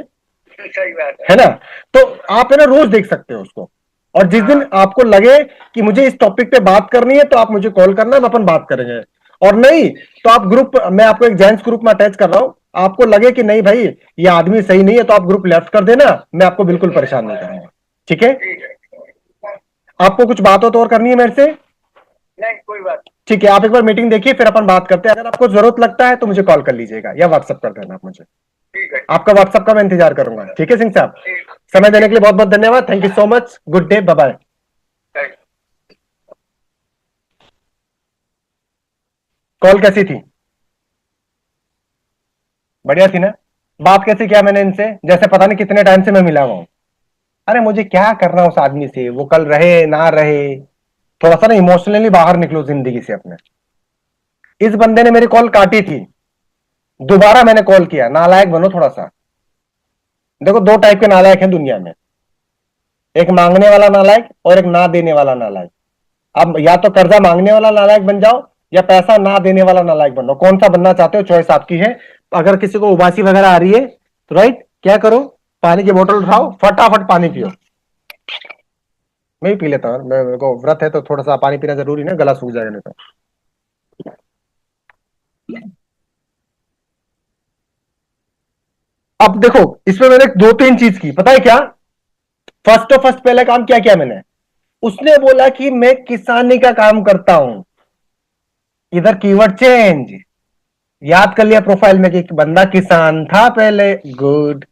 [SPEAKER 4] सही बात
[SPEAKER 1] है ना? तो आप है ना रोज देख सकते हो उसको। और जिस दिन आपको लगे कि मुझे इस टॉपिक पे बात करनी है, तो आप मुझे कॉल करना, हम अपन बात करेंगे। और नहीं तो आप ग्रुप, मैं आपको एक जेंट्स ग्रुप में अटैच कर रहा हूं, आपको लगे कि नहीं भाई ये आदमी सही नहीं है, तो आप ग्रुप लेफ्ट कर देना, मैं आपको बिल्कुल परेशान नहीं करूंगा। ठीक है? आपको कुछ बात हो तो और करनी है मेरे से?
[SPEAKER 4] नहीं, कोई बात
[SPEAKER 1] ठीक है, आप एक बार मीटिंग देखिए, फिर अपन बात करते हैं। अगर आपको जरूरत लगता है तो मुझे कॉल कर लीजिएगा या व्हाट्सअप कर देना आप मुझे।
[SPEAKER 4] ठीक है।
[SPEAKER 1] आपका व्हाट्सअप का मैं इंतजार करूंगा। ठीक है सिंह साहब,
[SPEAKER 4] ठीक।
[SPEAKER 1] समय देने के लिए बहुत बहुत धन्यवाद। Thank you so much. Good day, bye bye.
[SPEAKER 4] Thank you.
[SPEAKER 1] Call कैसी थी? बढ़िया थी ना? बात कैसे किया मैंने इनसे, जैसे पता नहीं कितने टाइम से मैं मिला हुआ हूं। अरे मुझे क्या करना उस आदमी से, वो कल रहे ना रहे। थोड़ा सा ना इमोशनली बाहर निकलो जिंदगी से अपने। इस बंदे ने मेरी कॉल काटी थी, दोबारा मैंने कॉल किया। नालायक बनो थोड़ा सा। देखो, 2 टाइप के नालायक हैं दुनिया में, एक मांगने वाला नालायक और एक ना देने वाला नालायक। अब या तो कर्जा मांगने वाला नालायक बन जाओ, या पैसा ना देने वाला नालायक बन जाओ। कौन सा बनना चाहते हो, चॉइस आपकी है। अगर किसी को उबासी वगैरह आ रही है तो राइट क्या करो, पानी की बोतल उठाओ, फटाफट पानी पियो। मैं भी पी लेता हूँ, मेरे को व्रत है तो थोड़ा सा पानी पीना जरूरी ना, गला सूख जाएगा नहीं तो। अब देखो, इसमें मैंने 2-3 चीज की, पता है क्या? फर्स्ट पहले काम क्या किया मैंने, उसने बोला कि मैं किसानी का काम करता हूं। इधर कीवर्ड चेंज, याद कर लिया प्रोफाइल में कि बंदा किसान था पहले। गुड।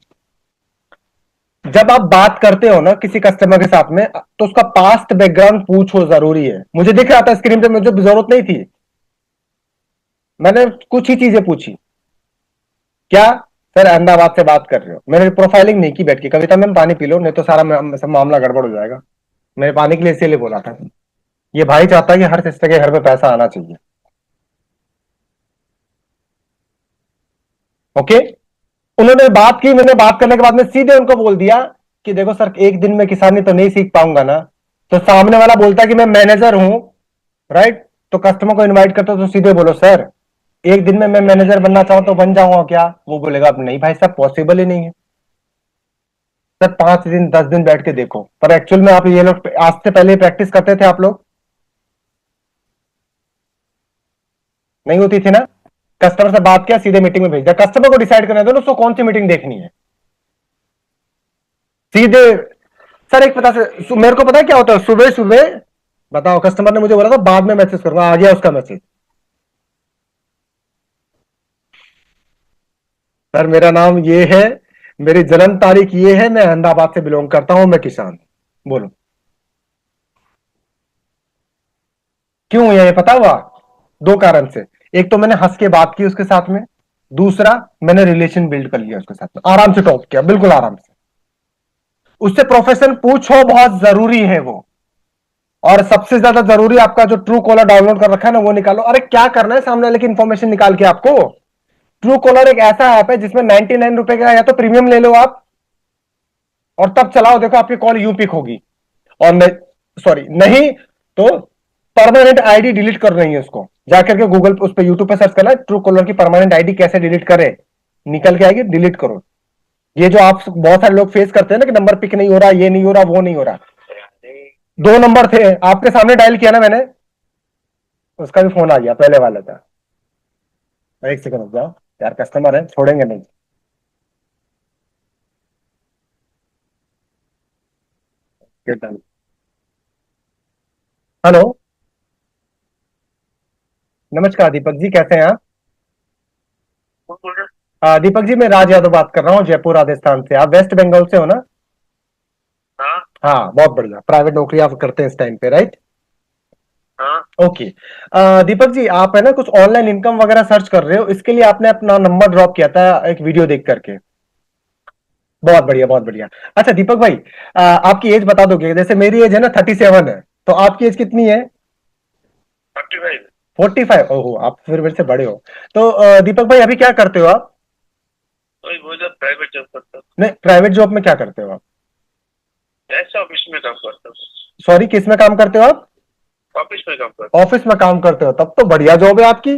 [SPEAKER 1] जब आप बात करते हो ना किसी कस्टमर के साथ में, तो उसका पास्ट बैकग्राउंड पूछो, जरूरी है। मुझे दिख रहा था स्क्रीन पे, मुझे जरूरत नहीं थी, मैंने कुछ ही चीजें पूछी। क्या सर अहमदाबाद से बात कर रहे हो, मैंने प्रोफाइलिंग नहीं की बैठ के। कविता मैम पानी पी लो, नहीं तो सारा सब मामला गड़बड़ हो जाएगा। मैंने पानी के लिए इसीलिए बोला था। ये भाई चाहता है कि हर सिस्टर के घर में पैसा आना चाहिए। ओके, उन्होंने बात की, मैंने बात करने के बाद में सीधे उनको बोल दिया कि देखो सर, एक दिन में किसानी तो नहीं सीख पाऊंगा ना। तो सामने वाला बोलता है कि मैं मैनेजर हूं, राइट, तो कस्टमर को इनवाइट करते हो तो सीधे बोलो सर एक दिन में मैं मैनेजर बनना चाहूं तो बन जाऊंगा क्या? वो बोलेगा नहीं भाई साहब, पॉसिबल ही नहीं है। सर 5 दिन 10 दिन बैठ के देखो। पर एक्चुअल में आप ये लोग आज से पहले प्रैक्टिस करते थे आप लोग? नहीं होती थी ना? कस्टमर से बात किया, सीधे मीटिंग में भेज दिया। कस्टमर को डिसाइड करना दो ना उसको कौन सी मीटिंग देखनी है। सीधे सर एक पता से मेरे को पता है क्या होता है, सुबह सुबह बताओ, कस्टमर ने मुझे बोला था बाद में मैसेज करूंगा, आ गया उसका मैसेज। सर मेरा नाम ये है, मेरी जन्म तारीख ये है, मैं अहमदाबाद से बिलोंग करता हूं, मैं किसान हूं। बोलो क्यों हुआ ये पता हुआ? दो कारण से। एक तो मैंने हंस के बात की उसके साथ में, दूसरा मैंने रिलेशन बिल्ड कर लिया उसके साथ में, आराम से टॉक किया, बिल्कुल आराम से। उससे प्रोफेशन पूछो, बहुत जरूरी है वो। और सबसे ज्यादा जरूरी आपका जो ट्रू कॉलर डाउनलोड कर रखा है ना, वो निकालो। अरे क्या करना है सामने वाले की इंफॉर्मेशन निकाल के आपको। ट्रू कॉलर एक ऐसा ऐप है जिसमें 99 रुपए का या तो प्रीमियम ले लो आप, और तब चलाओ, देखो आपकी कॉल यूं पिक होगी। और नहीं, सॉरी नहीं तो परमानेंट आईडी डिलीट कर रही है उसको, जाकर के गूगल उस पर यूट्यूब पे सर्च करना ट्रू कॉलर की परमानेंट आईडी कैसे डिलीट करे, निकल के आएगी, डिलीट करो। ये जो आप बहुत सारे लोग फेस करते हैं ना कि नंबर पिक नहीं हो रहा, ये नहीं हो रहा, वो नहीं हो रहा। 2 नंबर थे आपके सामने, डायल किया ना मैंने, उसका भी फोन आ गया, पहले वाला था। एक सेकंड रुक जाओ यार, कस्टमर है, छोड़ेंगे नहीं। हेलो, नमस्कार दीपक जी, कैसे हैं आप? दीपक जी मैं राज यादव बात कर रहा हूँ, जयपुर राजस्थान से। आप वेस्ट बंगाल से हो ना?
[SPEAKER 4] हाँ
[SPEAKER 1] हाँ बहुत बढ़िया, प्राइवेट नौकरी आप करते हैं इस टाइम पे, राइट?
[SPEAKER 4] हाँ।
[SPEAKER 1] ओके। दीपक जी आप है ना कुछ ऑनलाइन इनकम वगैरह सर्च कर रहे हो, इसके लिए आपने अपना नंबर ड्रॉप किया था एक वीडियो देख करके। बहुत बढ़िया बहुत बढ़िया। अच्छा दीपक भाई, आपकी एज बता दोगे? जैसे मेरी एज है ना 37 है, तो आपकी एज कितनी है?
[SPEAKER 4] 45।
[SPEAKER 1] 45? ओहो, आप फिर मेरे से बड़े हो। तो दीपक भाई अभी क्या करते हो आप?
[SPEAKER 4] वही वो जब प्राइवेट जॉब करता हूँ,
[SPEAKER 1] नहीं, प्राइवेट जॉब में क्या करते हो आप?
[SPEAKER 4] ऐसा ऑफिस में काम करता हूँ।
[SPEAKER 1] सॉरी, किस में काम करते हो आप?
[SPEAKER 4] ऑफिस में काम करता
[SPEAKER 1] ऑफिस में काम करते हो, तब तो बढ़िया जॉब है आपकी,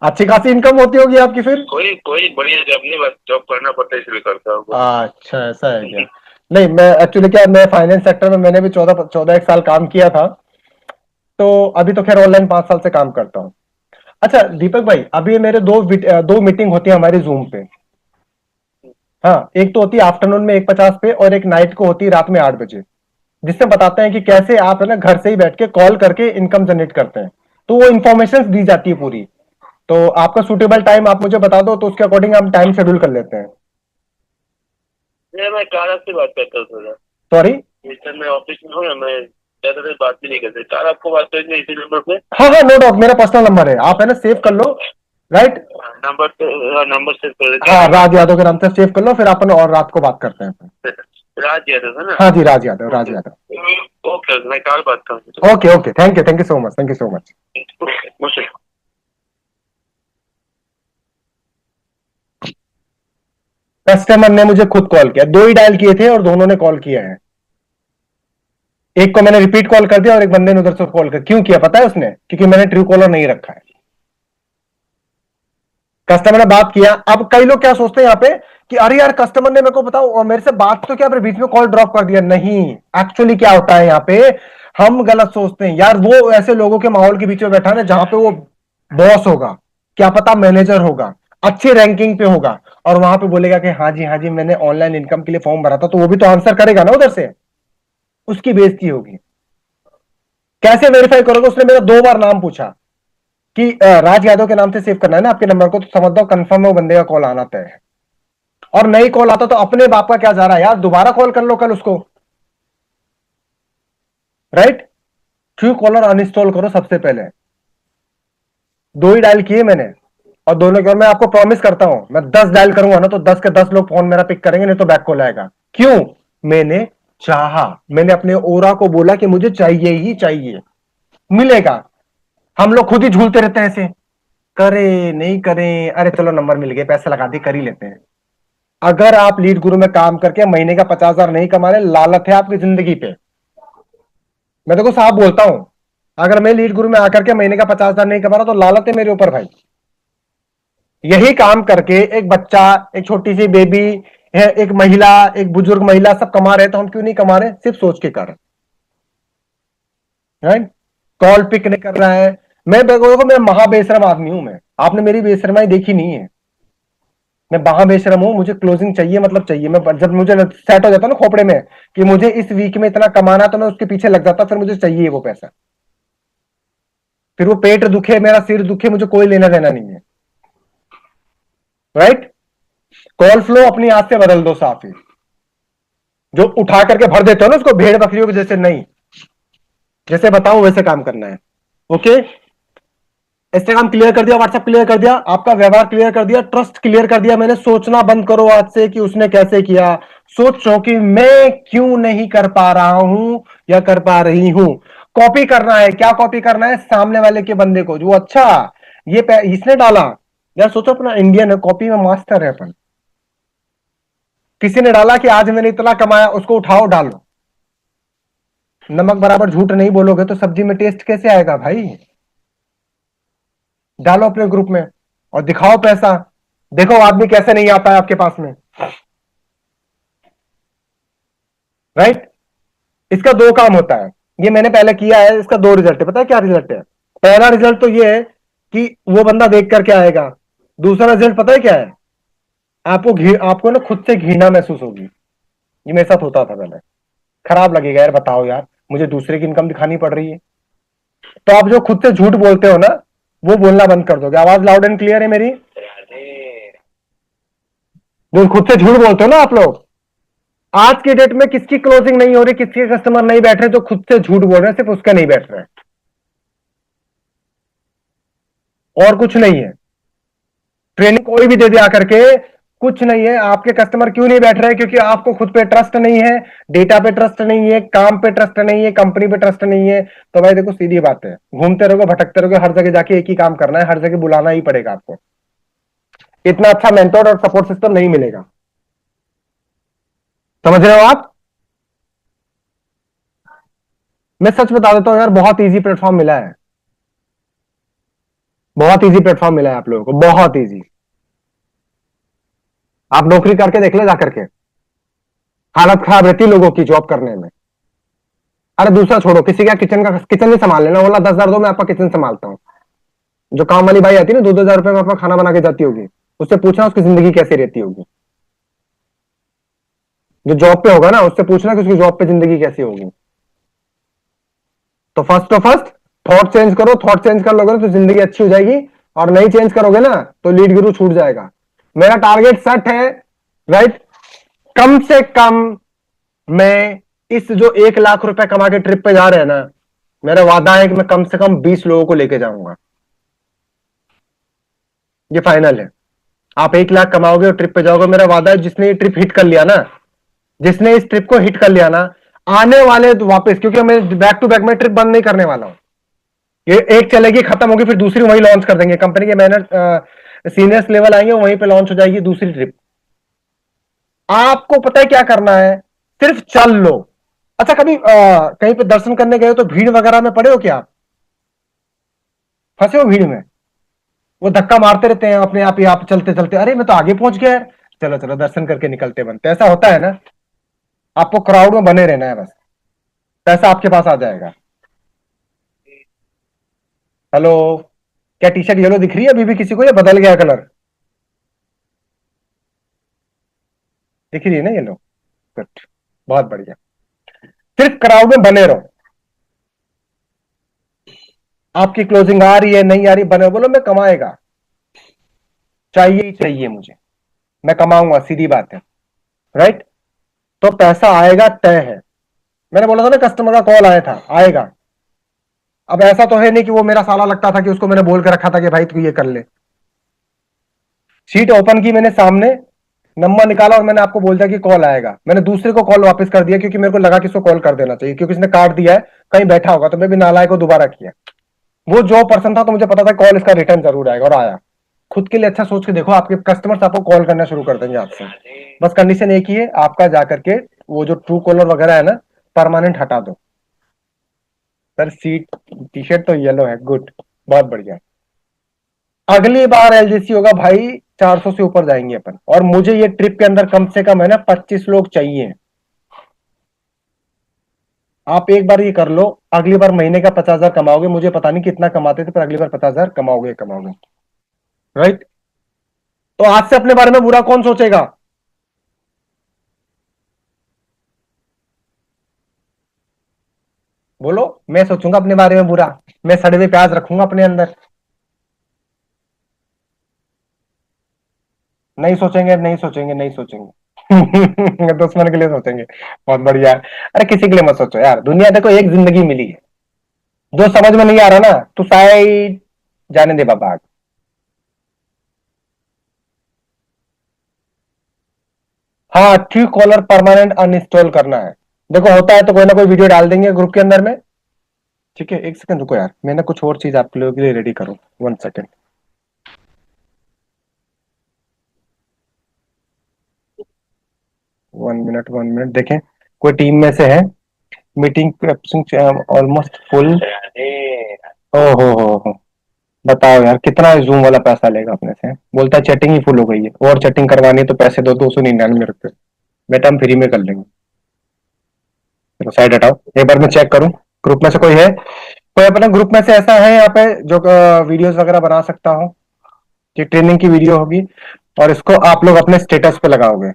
[SPEAKER 1] अच्छी खासी इनकम होती होगी आपकी फिर।
[SPEAKER 4] हूँ। कोई कोई बढ़िया जॉब नहीं, बस जॉब करना पड़ता है इसलिए करता हूँ।
[SPEAKER 1] अच्छा ऐसा है क्या? नहीं मैं एक्चुअली क्या, मैं फाइनेंस सेक्टर में मैंने भी 14 एक साल काम किया था, तो अभी तो खैर ऑनलाइन 5 साल से काम करता हूँ। अच्छा दीपक भाई, अभी मेरे दो मीटिंग होती है हमारी जूम पे। हाँ, एक तो होती है आफ्टरनून में 1:50 पे, और एक नाइट को होती है रात में 8 बजे, जिससे बताते हैं कि कैसे आप है ना घर से ही बैठ के कॉल करके इनकम जनरेट करते हैं। तो वो इंफॉर्मेशन दी जाती है पूरी। तो आपका सुटेबल टाइम आप मुझे बता दो, तो उसके अकॉर्डिंग हम टाइम शेड्यूल कर लेते हैं।
[SPEAKER 4] ये मैं कार से बात करता हूँ थोड़ा।
[SPEAKER 1] सॉरी?
[SPEAKER 4] इस टाइम मैं ऑफिस में हूँ ना, मैं ज्यादा देर बात भी नहीं करते। कार आपको बात करेंगे इसी नंबर पे।
[SPEAKER 1] हाँ हाँ नो डाउट, मेरा पर्सनल नंबर है, आप है ना सेव कर लो, राइट?
[SPEAKER 4] नंबर सेव कर लेते
[SPEAKER 1] हाँ,
[SPEAKER 4] हैं।
[SPEAKER 1] राज यादव के नाम से सेव कर लो, फिर अपन और रात को बात करते हैं फिर।
[SPEAKER 4] राज यादव है ना?
[SPEAKER 1] हाँ जी, राज यादव, राज यादव।
[SPEAKER 4] ओके, मैं कार बात करूँ।
[SPEAKER 1] Okay okay, thank you so much, thank you so much.
[SPEAKER 4] मुझे
[SPEAKER 1] कस्टमर ने मुझे खुद कॉल किया, दो ही डायल किए थे और दोनों ने कॉल किया है। एक को मैंने रिपीट कॉल कर दिया और एक बंदे ने उधर से कॉल कर, क्यों किया पता है उसने? क्योंकि मैंने ट्रू कॉलर नहीं रखा है। कस्टमर ने बात किया। अब कई लोग क्या सोचते हैं यहाँ पे कि अरे यार कस्टमर ने मेरे को बताओ मेरे से बात तो क्या, फिर बीच में कॉल ड्रॉप कर दिया। नहीं, एक्चुअली क्या होता है यहाँ पे, हम गलत सोचते हैं यार। वो ऐसे लोगों के माहौल के बीच में बैठा है ना जहां पे वो बॉस होगा, क्या पता मैनेजर होगा, अच्छी रैंकिंग पे होगा, और वहां पे बोलेगा कि हाँ जी मैंने ऑनलाइन इनकम के लिए फॉर्म भरा था, तो वो भी तो आंसर करेगा ना उधर से, उसकी बेइज्जती होगी। कैसे वेरीफाई करोगे? उसने मेरा 2 बार नाम पूछा कि राज यादव के नाम से सेव करना है ना आपके नंबर को, तो समझ दो कंफर्म है वो बंदे का कॉल आना तय है। और नहीं कॉल आता तो अपने बाप का क्या जा रहा है यार, दोबारा कॉल कर लो कल उसको, राइट? ट्रू कॉलर अनइंस्टॉल करो सबसे पहले। 2 ही डायल किए मैंने, और दोनों की, और मैं आपको प्रॉमिस करता हूं, मैं 10 डायल करूंगा ना तो 10 के 10 लोग फोन मेरा पिक करेंगे, नहीं तो बैक कॉल आएगा। क्यों? मैंने चाहा, मैंने अपने ओरा को बोला कि मुझे चाहिए ही चाहिए, मिलेगा। हम लोग खुद ही झूलते रहते हैं ऐसे, करे नहीं करें, अरे चलो नंबर मिल गए, पैसे लगा दिए, कर ही लेते हैं। अगर आप लीड गुरु में काम करके महीने का 50,000 नहीं कमा रहे, लालत है आपकी जिंदगी पे। मैं देखो साफ बोलता हूं, अगर मैं लीड गुरु में आकर के महीने का 50,000 नहीं कमा रहा तो लालत है मेरे ऊपर भाई। यही काम करके एक बच्चा, एक छोटी सी बेबी है, एक महिला, एक बुजुर्ग महिला, सब कमा रहे, तो हम क्यों नहीं कमा रहे? सिर्फ सोच के कर, राइट? कॉल पिक नहीं कर रहा है। मैं देखो, मैं महाबेशरम आदमी हूं। मैं, आपने मेरी बेशरमाई देखी नहीं है। मैं महाबेशरम हूं, मुझे क्लोजिंग चाहिए, मतलब चाहिए। मैं जब मुझे सेट हो जाता ना खोपड़े में कि मुझे इस वीक में इतना कमाना, तो मैं उसके पीछे लग जाता, फिर मुझे चाहिए वो पैसा। फिर वो पेट दुखे, मेरा सिर दुखे, मुझे कोई लेना देना नहीं है, राइट? कॉल फ्लो अपनी हाथ से बदल दो साफ ही। जो उठा करके भर देते हो ना उसको भेड़ बकरियों के जैसे, नहीं, जैसे बताऊं वैसे काम करना है। ओके, इंस्टाग्राम क्लियर कर दिया, व्हाट्सएप क्लियर कर दिया, आपका व्यवहार क्लियर कर दिया, ट्रस्ट क्लियर कर दिया मैंने। सोचना बंद करो आज से कि उसने कैसे किया, सोचो कि मैं क्यों नहीं कर पा रहा हूं या कर पा रही हूं। कॉपी करना है, क्या कॉपी करना है? सामने वाले के बंदे को, जो अच्छा ये इसने डाला, यार सोचो अपना इंडियन है, कॉपी में मास्टर है अपन। किसी ने डाला कि आज मैंने इतना कमाया, उसको उठाओ डालो। नमक बराबर झूठ नहीं बोलोगे तो सब्जी में टेस्ट कैसे आएगा भाई? डालो अपने ग्रुप में और दिखाओ पैसा, देखो आदमी कैसे नहीं आता है आपके पास में, राइट? इसका दो काम होता है, ये मैंने पहले किया है, इसका दो रिजल्ट है। पता है क्या रिजल्ट है? पहला रिजल्ट तो ये है कि वो बंदा देख करके आएगा। दूसरा रिजल्ट पता है क्या है? आपको ना खुद से घृणा महसूस होगी। ये मेरे साथ होता था पहले, खराब लगेगा यार, बताओ यार, मुझे दूसरे की इनकम दिखानी पड़ रही है। तो आप जो खुद से झूठ बोलते हो ना, वो बोलना बंद कर दोगे। आवाज लाउड एंड क्लियर है मेरी? जो खुद से झूठ बोलते हो ना आप लोग, आज की डेट में किसकी क्लोजिंग नहीं हो रही, किसके कस्टमर नहीं बैठ रहे, जो खुद से झूठ बोल रहे हैं, सिर्फ उसके नहीं बैठ रहे हैं, और कुछ नहीं है। ट्रेनिंग कोई भी दे दिया करके कुछ नहीं है। आपके कस्टमर क्यों नहीं बैठ रहे? क्योंकि आपको खुद पे ट्रस्ट नहीं है, डेटा पे ट्रस्ट नहीं है, काम पे ट्रस्ट नहीं है, कंपनी पे ट्रस्ट नहीं है। तो भाई देखो, सीधी बात है, घूमते रहोगे, भटकते रहोगे, हर जगह जाके एक ही काम करना है, हर जगह बुलाना ही पड़ेगा आपको। इतना अच्छा मेंटोर और सपोर्ट सिस्टम नहीं मिलेगा। समझ रहे हो आप? मैं सच बता देता हूं यार, बहुत इजी प्लेटफॉर्म मिला है, बहुत इजी प्लेटफॉर्म मिला है आप लोगों को, बहुत इजी। आप नौकरी करके देख ले जा करके, हालत खराब रहती है लोगों की जॉब करने में। अरे दूसरा छोड़ो, किसी का किचन नहीं संभाल लेना, बोला 10,000 दो, मैं आपका किचन संभालता हूं। जो काम वाली भाई आती है ना, 2-2 हजार रुपए में अपना खाना बना के जाती होगी, उससे पूछना उसकी जिंदगी कैसी रहती होगी। जो जॉब पे होगा ना, उससे पूछना कि उसकी जॉब पे जिंदगी कैसी होगी। तो फर्स्ट थॉट चेंज करो। थॉट चेंज कर लोगे ना तो जिंदगी अच्छी हो जाएगी, और नहीं चेंज करोगे ना तो लीड गुरु छूट जाएगा। मेरा टारगेट सेट है, राइट? कम से कम मैं इस जो 1 लाख रुपए कमा के ट्रिप पे जा रहे हैं ना, मेरा वादा है कि मैं कम से कम 20 लोगों को लेके जाऊंगा। ये फाइनल है। आप 1 लाख कमाओगे और ट्रिप पे जाओगे, मेरा वादा है, जिसने ये ट्रिप हिट कर लिया ना, जिसने इस ट्रिप को हिट कर लिया ना, आने वाले वापस, क्योंकि मैं बैक टू बैक में ट्रिप बंद नहीं करने वाला हूं। ये एक चलेगी, खत्म होगी, फिर दूसरी वहीं लॉन्च कर देंगे। कंपनी के मैनेजर सीनियर्स लेवल आएंगे, वहीं पे लॉन्च हो जाएगी दूसरी ट्रिप। आपको पता है क्या करना है? सिर्फ चल लो। अच्छा, कभी कहीं पे दर्शन करने गए हो तो भीड़ वगैरह में पड़े हो क्या आप? फंसे हो भीड़ में? वो धक्का मारते रहते हैं अपने आप ही, आप चलते चलते, अरे मैं तो आगे पहुंच गया यार, चलो चलो दर्शन करके निकलते बनते। ऐसा होता है ना? आपको क्राउड में बने रहना है बस, पैसा आपके पास आ जाएगा। हेलो, क्या टी शर्ट येलो दिख रही है अभी भी किसी को, या बदल गया कलर? दिख रही है ना येलो? गुड, बहुत बढ़िया। सिर्फ क्राउड में बने रहो। आपकी क्लोजिंग आ रही है नहीं आ रही, बने बोलो मैं कमाएगा, चाहिए ही चाहिए मुझे, मैं कमाऊंगा, सीधी बात है, राइट? तो पैसा आएगा, तय है। मैंने बोला था ना, कस्टमर का कॉल आया था, आएगा। अब ऐसा तो है नहीं कि वो मेरा साला लगता था कि उसको मैंने बोल के रखा था कि भाई तू ये कर ले। शीट ओपन की मैंने, सामने नंबर निकाला और मैंने आपको बोल दिया कि कॉल आएगा। मैंने दूसरे को कॉल वापस कर दिया क्योंकि मेरे को लगा कि इसको कॉल कर देना चाहिए, क्योंकि इसने काट दिया है, कहीं बैठा होगा, तो मैं भी नालायक को दोबारा किया। वो जो पर्सन था तो मुझे पता था कॉल इसका रिटर्न जरूर आएगा, और आया। खुद के लिए अच्छा सोच के देखो, आपके कस्टमर्स आपको कॉल करना शुरू कर देंगे आपसे। बस कंडीशन एक ही है, आपका जाकर के वो जो ट्रू कॉलर वगैरह है ना, परमानेंट हटा दो। सर सीट टी शर्ट तो येलो है, गुड, बहुत बढ़िया। अगली बार एलजीसी होगा भाई, 400 से ऊपर जाएंगे अपन, और मुझे ये ट्रिप के अंदर कम से कम है ना 25 लोग चाहिए। आप एक बार ये कर लो, अगली बार महीने का 50,000 कमाओगे। मुझे पता नहीं कितना कमाते थे, पर अगली बार 50,000 कमाओगे कमाओगे, राइट। तो आज से अपने बारे में बुरा कौन सोचेगा? बोलो, मैं सोचूंगा अपने बारे में बुरा? मैं सड़े हुए प्याज रखूंगा अपने अंदर? नहीं सोचेंगे, नहीं सोचेंगे, नहीं सोचेंगे। दुश्मन के लिए सोचेंगे, बहुत बढ़िया है। अरे किसी के लिए मत सोचो यार, दुनिया देखो एक जिंदगी मिली है। जो समझ में नहीं आ रहा ना, तो साइड जाने दे बाबा। हाँ, ट्रू कॉलर परमानेंट अनइंस्टॉल करना है। देखो होता है तो कोई ना कोई वीडियो डाल देंगे ग्रुप के अंदर में। ठीक है, एक सेकंड रुको यार, मैं ना कुछ और चीज आप लोगों के लिए रेडी करूं। 1 सेकंड, 1 मिनट, 1 मिनट। देखें, कोई टीम में से है, मीटिंग ऑलमोस्ट फुल। ओ हो, बताओ यार कितना जूम वाला पैसा लेगा अपने से? बोलता है चैटिंग ही फुल हो गई है, और चैटिंग करवानी है तो पैसे दो, 299 रुपये। बेटा हम फ्री में कर लेंगे। चलो साइड हटाओ, एक बार मैं चेक करूं ग्रुप में से कोई है। कोई अपने ग्रुप में से ऐसा है यहाँ पे जो वीडियोस वगैरह बना सकता हो? ये ट्रेनिंग की वीडियो होगी, और इसको आप लोग अपने स्टेटस पे लगाओगे,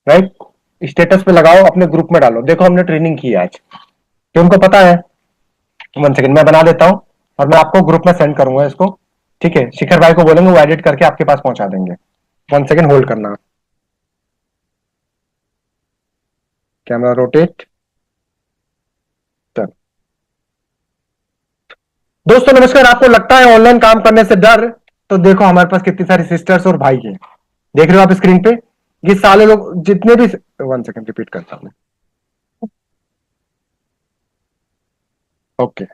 [SPEAKER 1] राइट। स्टेटस पे लगाओ, अपने ग्रुप में डालो, देखो हमने ट्रेनिंग की है आज, तो उनको पता है। 1 सेकंड मैं बना देता हूं, और मैं आपको ग्रुप में सेंड करूंगा इसको। ठीक है, शिखर भाई को बोलेंगे वो एडिट करके आपके पास पहुंचा देंगे। 1 सेकंड होल्ड करना। Camera rotate. दोस्तों नमस्कार। आपको लगता है ऑनलाइन काम करने से डर? तो देखो हमारे पास कितनी सारी सिस्टर्स और भाई हैं। देख रहे हो आप स्क्रीन पे, ये सारे लोग जितने भी। 1 सेकंड रिपीट करता हूं। ओके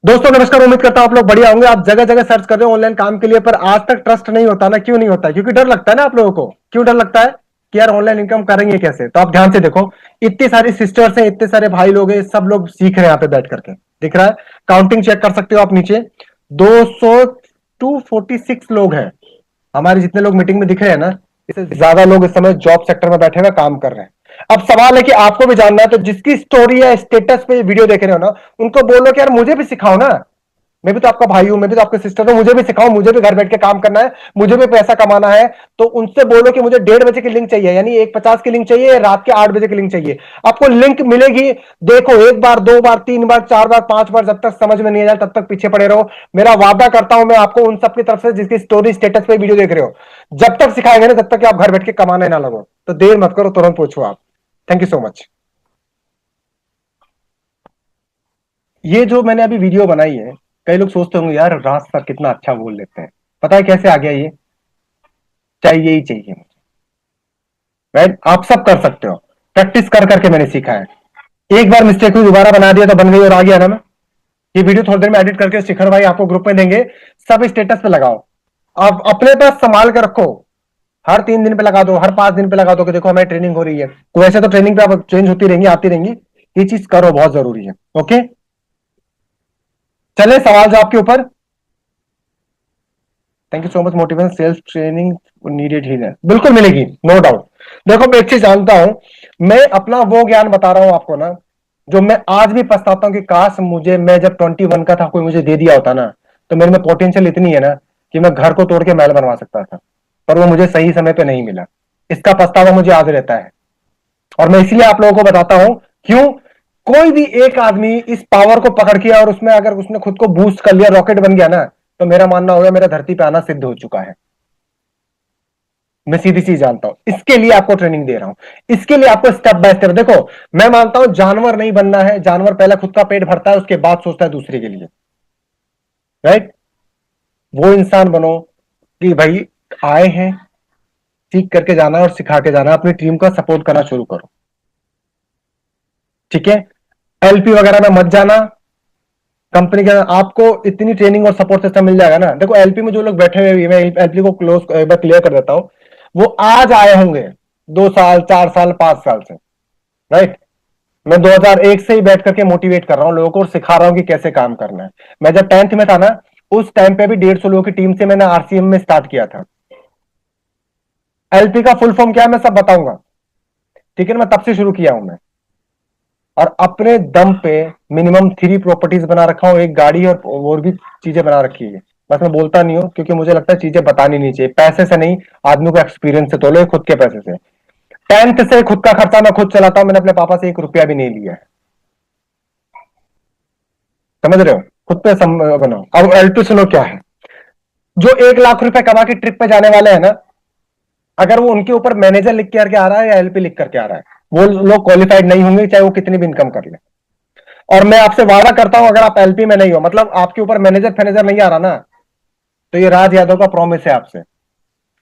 [SPEAKER 1] दोस्तों नमस्कार, उम्मीद करता हूं आप लोग बढ़िया होंगे। आप जगह जगह सर्च कर रहे हो ऑनलाइन काम के लिए, पर आज तक ट्रस्ट नहीं होता ना। क्यों नहीं होता? क्योंकि डर लगता है ना आप लोगों को। क्यों डर लगता है कि यार ऑनलाइन इनकम करेंगे कैसे? तो आप ध्यान से देखो, इतनी सारी सिस्टर्स हैं, इतने सारे भाई लोग हैं, सब लोग सीख रहे हैं यहाँ पे बैठ करके। दिख रहा है? काउंटिंग चेक कर सकते हो आप नीचे, 246 लोग हैं। हमारे जितने लोग मीटिंग में दिख रहे हैं ना, इससे ज्यादा लोग इस समय जॉब सेक्टर में बैठे हुए काम कर रहे हैं। अब सवाल है कि आपको भी जानना है, तो जिसकी स्टोरी है स्टेटस पे वीडियो देख रहे हो ना, उनको बोलो कि यार मुझे भी सिखाओ ना। मैं भी तो आपका भाई हूं, मैं भी तो आपके सिस्टर हूं, मुझे भी सिखाओ, मुझे भी घर बैठ के काम करना है, मुझे भी पैसा कमाना है। तो उनसे बोलो कि मुझे 1:30 बजे की लिंक चाहिए, यानी 1:50 की लिंक चाहिए, रात के 8 बजे की लिंक चाहिए। आपको लिंक मिलेगी। देखो, एक बार, दो बार, 3 बार, 4 बार, 5 बार, जब तक समझ में नहीं आ जाए तब तक पीछे पड़े रहो। मेरा वादा करता हूं मैं आपको उन सबकी तरफ से जिसकी स्टोरी स्टेटस पे वीडियो देख रहे हो, जब तक सिखाएंगे ना तब तक आप घर बैठ के कमाने ना लगो। तो देर मत करो, तुरंत पूछो आप। Thank you so much. ये जो मैंने अभी वीडियो बनाई है, कई लोग सोचते होंगे यार राज सर कितना अच्छा बोल लेते हैं। पता है कैसे आ गया ये? चाहिए ही चाहिए मुझे, राइट। आप सब कर सकते हो, प्रैक्टिस कर करके मैंने सीखा है। एक बार मिस्टेक हुई, दोबारा बना दिया तो बन गई और आ गया ना। मैं ये वीडियो थोड़ी देर में एडिट करके शिखर भाई आपको ग्रुप में देंगे, सब स्टेटस पे लगाओ। आप अपने पास संभाल कर रखो, हर 3 दिन पे लगा दो, हर 5 दिन पे लगा दो कि देखो हमारी ट्रेनिंग हो रही है। तो वैसे तो ट्रेनिंग पे आप चेंज होती रहेंगी, आती रहेंगी। ये चीज करो, बहुत जरूरी है। ओके, चले सवाल जवाब के ऊपर। Thank you so much. Motivation self training needed he है, बिल्कुल मिलेगी, नो डाउट। देखो मैं एक चीज जानता हूं, मैं अपना वो ज्ञान बता रहा हूं आपको ना, जो मैं आज भी पछताता हूं कि काश मुझे, मैं जब 21 का था, कोई मुझे दे दिया होता ना, तो मेरे में पोटेंशियल इतनी है ना कि मैं घर को तोड़ के महल बनवा सकता था। पर वो मुझे सही समय पे नहीं मिला, इसका पछतावा मुझे आज रहता है। और मैं इसलिए आप लोगों को बताता हूं, क्यों? कोई भी एक आदमी इस पावर को पकड़ के और उसमें अगर उसने खुद को बूस्ट कर लिया, रॉकेट बन गया ना, तो मेरा मानना होगा मेरा धरती पे आना सिद्ध हो चुका है। मैं सीधी सी जानता हूं, इसके लिए आपको ट्रेनिंग दे रहा हूं। इसके लिए आपको स्टेप बाय स्टेप, देखो मैं मानता हूं जानवर नहीं बनना है। जानवर पहले खुद का पेट भरता है, उसके बाद सोचता है दूसरे के लिए, राइट। वो इंसान बनो कि भाई आए हैं, सीख करके जाना है और सिखा के जाना है, अपनी टीम का सपोर्ट करना शुरू करो। ठीक है, एलपी वगैरह में मत जाना। कंपनी के आपको इतनी ट्रेनिंग और सपोर्ट सिस्टम मिल जाएगा ना। देखो एलपी में जो लोग बैठे हुए हैं, मैं एलपी को क्लोज एक बार क्लियर कर देता हूं, वो आज आए होंगे 2 साल 4 साल 5 साल से, राइट। मैं 2001 से ही बैठ करके मोटिवेट कर रहा हूं लोगों को और सिखा रहा हूं कि कैसे काम करना है। मैं जब 10th में था ना, उस टाइम पे भी 150 लोगों की टीम से मैंने आरसीएम में स्टार्ट किया था। एलपी का फुल फॉर्म क्या है मैं सब बताऊंगा, ठीक है। मैं तब से शुरू किया हूं मैं, और अपने दम पे मिनिमम 3 प्रॉपर्टीज बना रखा हूं, एक गाड़ी और भी चीजें बना रखी है। बस मैं बोलता नहीं हूं क्योंकि मुझे लगता है चीजें बतानी नहीं चाहिए, पैसे से नहीं, आदमी को एक्सपीरियंस से तोलो, खुद के पैसे से। 10th से खुद का खर्चा मैं खुद चलाता हूं, मैंने अपने पापा से 1 रुपया भी नहीं लिया है, समझ रहे हो, खुद पे बनाओ। अब एल2 सुनो क्या है। जो 1 लाख रुपए कमा के ट्रिप पे जाने वाले हैं ना, अगर वो उनके ऊपर मैनेजर लिख करके आ रहा है या एलपी लिख करके आ रहा है, वो लोग क्वालिफाइड नहीं होंगे चाहे वो कितनी भी इनकम कर ले। और मैं आपसे वादा करता हूं, अगर आप एलपी में नहीं हो, मतलब आपके ऊपर मैनेजर फैनेजर नहीं आ रहा ना, तो ये राज यादव का प्रॉमिस है आपसे,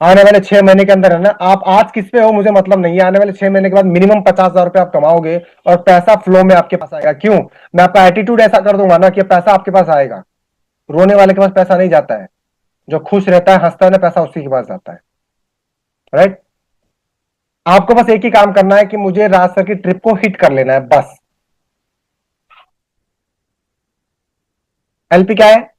[SPEAKER 1] आने वाले 6 महीने के अंदर है ना, आप आज किस पे हो मुझे मतलब नहीं है, आने वाले 6 महीने के बाद मिनिमम 50,000 रुपए आप कमाओगे और पैसा फ्लो में आपके पास आएगा। क्यों? मैं आपका एटीट्यूड ऐसा कर दूंगा ना कि पैसा आपके पास आएगा। रोने वाले के पास पैसा नहीं जाता है, जो खुश रहता है हंसता है ना, पैसा उसी के पास जाता है, राइट। आपको बस एक ही काम करना है कि मुझे राज सर की ट्रिप को हिट कर लेना है, बस। एलपी क्या है?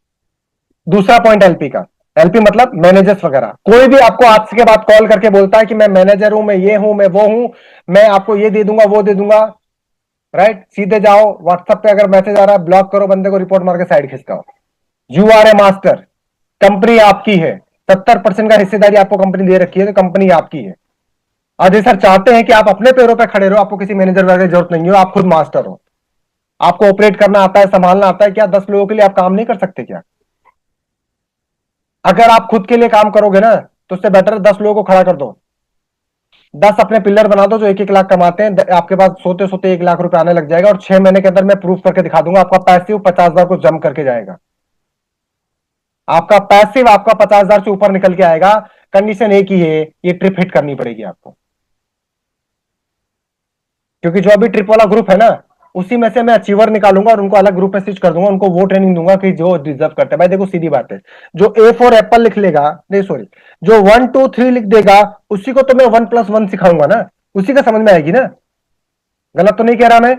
[SPEAKER 1] दूसरा पॉइंट एलपी का, एलपी मतलब मैनेजर्स वगैरह। कोई भी आपको आज के बाद कॉल करके बोलता है कि मैं मैनेजर हूं, मैं ये हूं, मैं वो हूं, मैं आपको ये दे दूंगा वो दे दूंगा, राइट, सीधे जाओ व्हाट्सएप पे अगर मैसेज आ रहा है ब्लॉक करो, बंदे को रिपोर्ट मार के साइड खिसकाओ। You are a master, company आपकी है, 70% का हिस्सेदारी आपको कंपनी दे रखी है, तो कंपनी आपकी है। अजय सर चाहते हैं कि आप अपने पैरों पर खड़े रहो, आपको किसी मैनेजर वगैरह की जरूरत नहीं हो, आप खुद मास्टर हो, आपको ऑपरेट करना आता है, संभालना आता है। क्या 10 लोगों के लिए आप काम नहीं कर सकते क्या? अगर आप खुद के लिए काम करोगे ना, तो उससे बेटर 10 लोगों को खड़ा कर दो, 10 अपने पिलर बना दो जो 1-1 लाख कमाते हैं, आपके पास सोते सोते 1 लाख रुपए आने लग जाएगा, और 6 महीने के अंदर मैं प्रूफ करके दिखा दूंगा आपका पैसिव 50,000 को जम करके जाएगा। आपका पैसिव आपका 50,000 से ऊपर निकल के आएगा। कंडीशन एक ही है, ये ट्रिप हिट करनी पड़ेगी आपको, क्योंकि जो अभी ट्रिप वाला ग्रुप है ना, उसी में से मैं अचीवर निकालूंगा और उनको अलग ग्रुप में स्विच कर दूंगा, उनको वो ट्रेनिंग दूंगा कि जो डिजर्व करते हैं। भाई देखो सीधी बात है, जो ए फॉर एप्पल लिख लेगा, नहीं सॉरी, जो 1 2 3 लिख देगा, उसी को तो मैं 1+1 सिखाऊंगा ना, उसी का समझ में आएगी ना। गलत तो नहीं कह रहा मैं?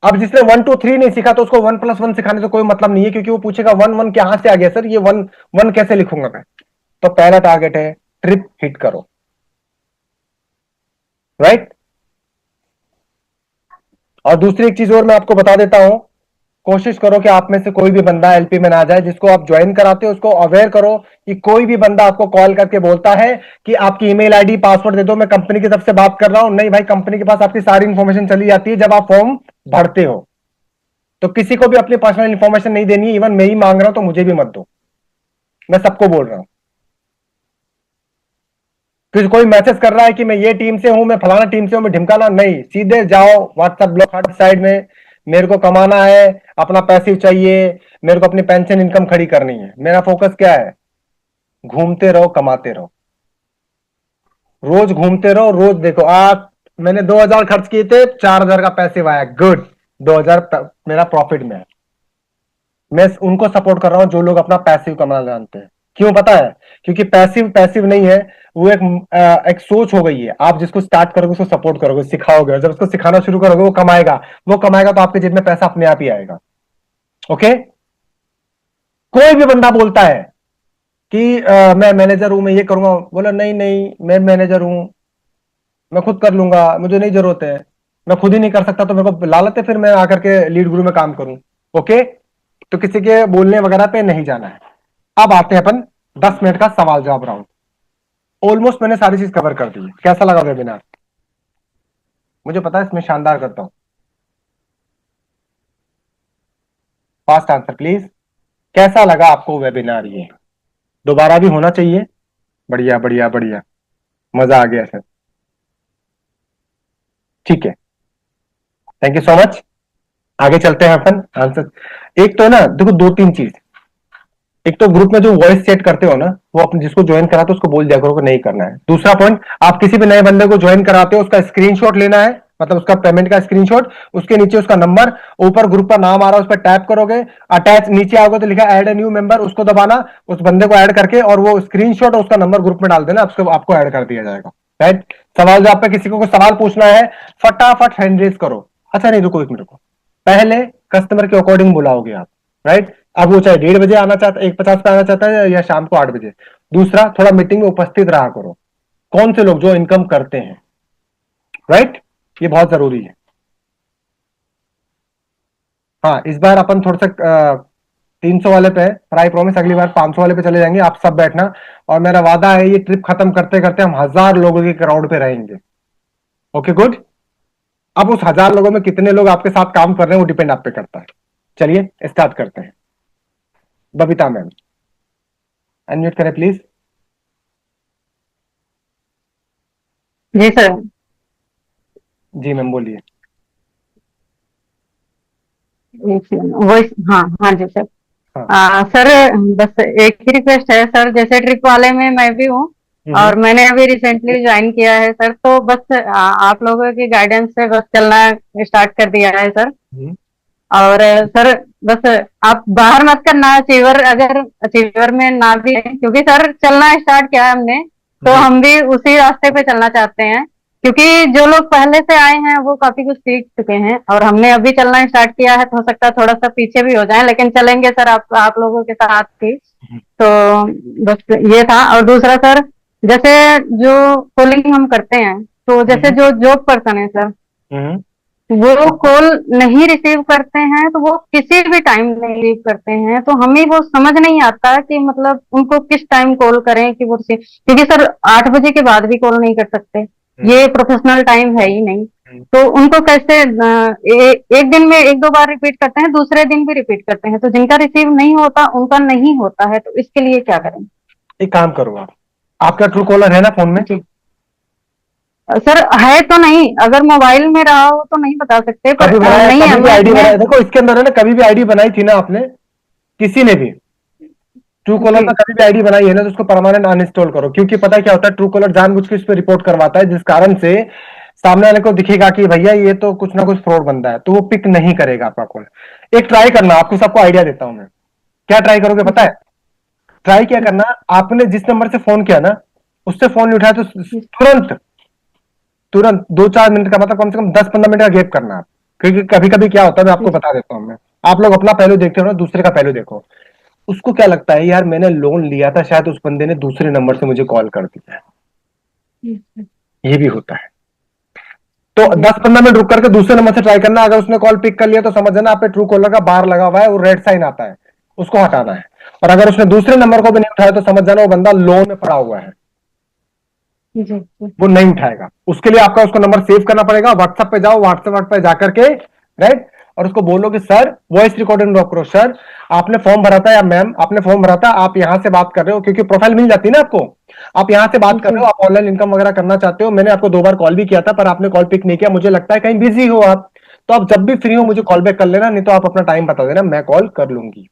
[SPEAKER 1] अब जिसने 1 2 3 नहीं सीखा तो उसको 1+1 सिखाने से कोई मतलब नहीं है, क्योंकि वो पूछेगा 1 1 कहां से आ गया सर, ये 1 1 कैसे लिखूंगा मैं। तो पहला टारगेट है ट्रिप हिट करो, राइट। और दूसरी एक चीज और मैं आपको बता देता हूं, कोशिश करो कि आप में से कोई भी बंदा एलपी में ना जाए, जिसको आप ज्वाइन कराते हो उसको अवेयर करो कि कोई भी बंदा आपको कॉल करके बोलता है कि आपकी ईमेल आईडी पासवर्ड दे दो, मैं कंपनी की तरफ से बात कर रहा हूं। नहीं भाई, कंपनी के पास आपकी सारी इंफॉर्मेशन चली जाती है जब आप फॉर्म भरते हो, तो किसी को भी अपनी पर्सनल इंफॉर्मेशन नहीं देनी है। इवन मैं ही मांग रहा हूं तो मुझे भी मत दो, मैं सबको बोल रहा हूं। क्योंकि कोई मैसेज कर रहा है कि मैं ये टीम से हूं, मैं फलाना टीम से हूं, मैं ढिमकाना नहीं, सीधे जाओ व्हाट्सएप ब्लॉक हट साइड में, मेरे को कमाना है, अपना पैसिव चाहिए, मेरे को अपनी पेंशन इनकम खड़ी करनी है। मेरा फोकस क्या है? घूमते रहो, कमाते रहो, रोज घूमते रहो, रोज देखो। आज मैंने 2,000 खर्च किए थे, 4,000 का पैसिव आया, गुड, 2,000 मेरा प्रॉफिट में है। मैं उनको सपोर्ट कर रहा हूं जो लोग अपना पैसिव कमाना जानते हैं। क्यों पता है? क्योंकि पैसिव पैसिव नहीं है, वो एक सोच हो गई है। आप जिसको स्टार्ट करोगे उसको सपोर्ट करोगे, सिखाओगे, और जब उसको सिखाना शुरू करोगे वो कमाएगा, वो कमाएगा तो आपके जेब में पैसा अपने आप ही आएगा। ओके। कोई भी बंदा बोलता है कि मैं मैनेजर हूं, मैं ये करूंगा, बोला नहीं नहीं मैं मैनेजर हूं, मैं खुद कर लूंगा, मुझे नहीं जरूरत है, मैं खुद ही नहीं कर सकता तो मेरे को लालच है फिर मैं आकर के लीड गुरु में काम करूं। ओके, तो किसी के बोलने वगैरह पे नहीं जाना है। अब आते हैं अपन 10 मिनट का सवाल जवाब राउंड। ऑलमोस्ट मैंने सारी चीज कवर कर दी है। कैसा लगा वेबिनार? मुझे पता है इसमें शानदार करता हूं। Fast answer please. कैसा लगा आपको वेबिनार? ये दोबारा भी होना चाहिए। बढ़िया बढ़िया बढ़िया, मजा आ गया सर। ठीक है, थैंक यू सो मच। आगे चलते हैं अपन आंसर। एक तो है ना, देखो 2-3 चीज, एक तो ग्रुप में जो वॉइस चैट करते हो ना, वो अपने जिसको ज्वाइन कराते हो उसको बोल दिया करो कि नहीं करना है। दूसरा पॉइंट, आप किसी भी नए बंदे को ज्वाइन कराते हो उसका स्क्रीनशॉट लेना है, मतलब उसका पेमेंट का स्क्रीनशॉट, उसके नीचे उसका नंबर, ऊपर ग्रुप का नाम आ रहा है उस पर टैप करोगे, अटैच नीचे आओगे तो लिखा ऐड ए न्यू मेंबर, उसको दबाना, उस बंदे को ऐड करके और वो स्क्रीनशॉट और उसका नंबर ग्रुप में डाल देना, आपको ऐड कर दिया जाएगा। राइट। सवाल जो आप पे किसी को सवाल पूछना है फटाफट हैंड रेज करो। अच्छा नहीं, रुको एक मिनट को, पहले कस्टमर के अकॉर्डिंग बुलाओगे आप। राइट। अब वो चाहे 1:30 आना चाहता है, 1:50 पे आना चाहता है या शाम को 8 बजे। दूसरा, थोड़ा मीटिंग में उपस्थित रहा करो, कौन से लोग जो इनकम करते हैं। राइट। ये बहुत जरूरी है। हाँ, इस बार अपन थोड़ा सा 300 वाले पे है, पर आई प्रॉमिस अगली बार 500 वाले पे चले जाएंगे, आप सब बैठना। और मेरा वादा है ये ट्रिप खत्म करते करते हम 1000 लोगों के क्राउड पे रहेंगे। Okay good. अब उस 1000 लोगों में कितने लोग आपके साथ काम कर रहे हैं वो डिपेंड आप पे करता है। चलिए स्टार्ट करते हैं। बबीता मैम अनम्यूट करें प्लीज।
[SPEAKER 5] जी सर।
[SPEAKER 1] जी मैम बोलिए।
[SPEAKER 5] वॉइस, हाँ हाँ जी सर।
[SPEAKER 1] हाँ।
[SPEAKER 5] सर बस एक ही रिक्वेस्ट है सर, जैसे ट्रिप वाले में मैं भी हूँ और मैंने अभी रिसेंटली ज्वाइन किया है सर, तो बस आप लोगों की गाइडेंस से बस चलना स्टार्ट कर दिया है सर। और सर बस आप बाहर मत करना, अचीवर अगर अचीवर में ना भी है, क्योंकि सर चलना स्टार्ट किया है हमने तो हम भी उसी रास्ते पे चलना चाहते हैं, क्योंकि जो लोग पहले से आए हैं वो काफी कुछ सीख चुके हैं और हमने अभी चलना स्टार्ट किया है, तो हो सकता है थोड़ा सा पीछे भी हो जाए, लेकिन चलेंगे सर आप लोगों के साथ ही। तो बस ये था। और दूसरा सर, जैसे जो कॉलिंग हम करते हैं, तो जैसे जो जॉब पर्सन है सर, वो कॉल नहीं रिसीव करते हैं, तो वो किसी भी टाइम नहीं रिसीव करते हैं, तो हमें वो समझ नहीं आता कि मतलब उनको किस टाइम कॉल करें कि वो रिसीव, क्योंकि सर 8 बजे के बाद भी कॉल नहीं कर सकते, ये प्रोफेशनल टाइम है ही नहीं। तो उनको कैसे एक दिन में 1-2 बार रिपीट करते हैं, दूसरे दिन भी रिपीट करते हैं, तो जिनका रिसीव नहीं होता उनका नहीं होता है, तो इसके लिए क्या करें?
[SPEAKER 1] एक काम करो, आपका ट्रू कॉलर है ना फोन में?
[SPEAKER 5] सर है तो नहीं, अगर मोबाइल में रहा हो तो नहीं बता सकते, पर नहीं है।
[SPEAKER 1] आईडी बनाई, देखो इसके अंदर है ना, कभी भी आईडी बनाई थी ना आपने, किसी ने भी ट्रू कॉलर का कभी भी आईडी बनाई है ना, तो उसको परमानेंट अनइंस्टॉल करो, क्योंकि पता है क्या होता है, ट्रू कॉलर जानबूझ के इस पर रिपोर्ट करवाता है, जिस कारण से सामने वाले को दिखेगा कि भैया ये तो कुछ ना कुछ फ्रॉड बंदा है, तो वो पिक नहीं करेगा आपका कॉल। एक ट्राई करना, आपको सबको आइडिया देता हूं मैं, क्या ट्राई करोगे पता है? ट्राई क्या करना, आपने जिस नंबर से फोन किया ना, उससे फोन नहीं उठाया तो तुरंत तुरंत 2-4 मिनट का, मतलब कम से कम 10-15 मिनट का गैप करना आप, क्योंकि कभी कभी क्या होता है, मैं आपको बता देता हूं मैं, आप लोग अपना पहलू देखते हो ना, दूसरे का पहलू देखो। उसको क्या लगता है, यार मैंने लोन लिया था, शायद उस बंदे ने दूसरे नंबर से मुझे कॉल कर दिया है, ये भी होता है। तो 10-15 मिनट रुक करके दूसरे नंबर से ट्राई करना, अगर उसने कॉल पिक कर लिया तो समझ जाना आप पे ट्रू कॉलर का बार लगा हुआ है, वो रेड साइन आता है, उसको हटाना है। और अगर उसने दूसरे नंबर को भी नहीं उठाया तो समझ जाना वो बंदा लोन में पड़ा हुआ है, वो नहीं उठाएगा। उसके लिए आपका उसको नंबर सेव करना पड़ेगा, व्हाट्सएप पे जाओ, व्हाट्सएप पे जाकर के, राइट, और उसको बोलो कि सर वॉइस रिकॉर्डिंग ड्रॉप करो, सर आपने फॉर्म भरा था, या मैम आपने फॉर्म भरा था, आप यहां से बात कर रहे हो, क्योंकि प्रोफाइल मिल जाती है ना आपको, आप यहां से बात कर रहे हो, आप ऑनलाइन इनकम वगैरह करना चाहते हो, मैंने आपको 2 बार कॉल भी किया था पर आपने कॉल पिक नहीं किया, मुझे लगता है कहीं बिजी हो आप, तो आप जब भी फ्री हो मुझे कॉल बैक कर लेना, नहीं तो आप अपना टाइम बता देना, मैं कॉल कर लूंगी।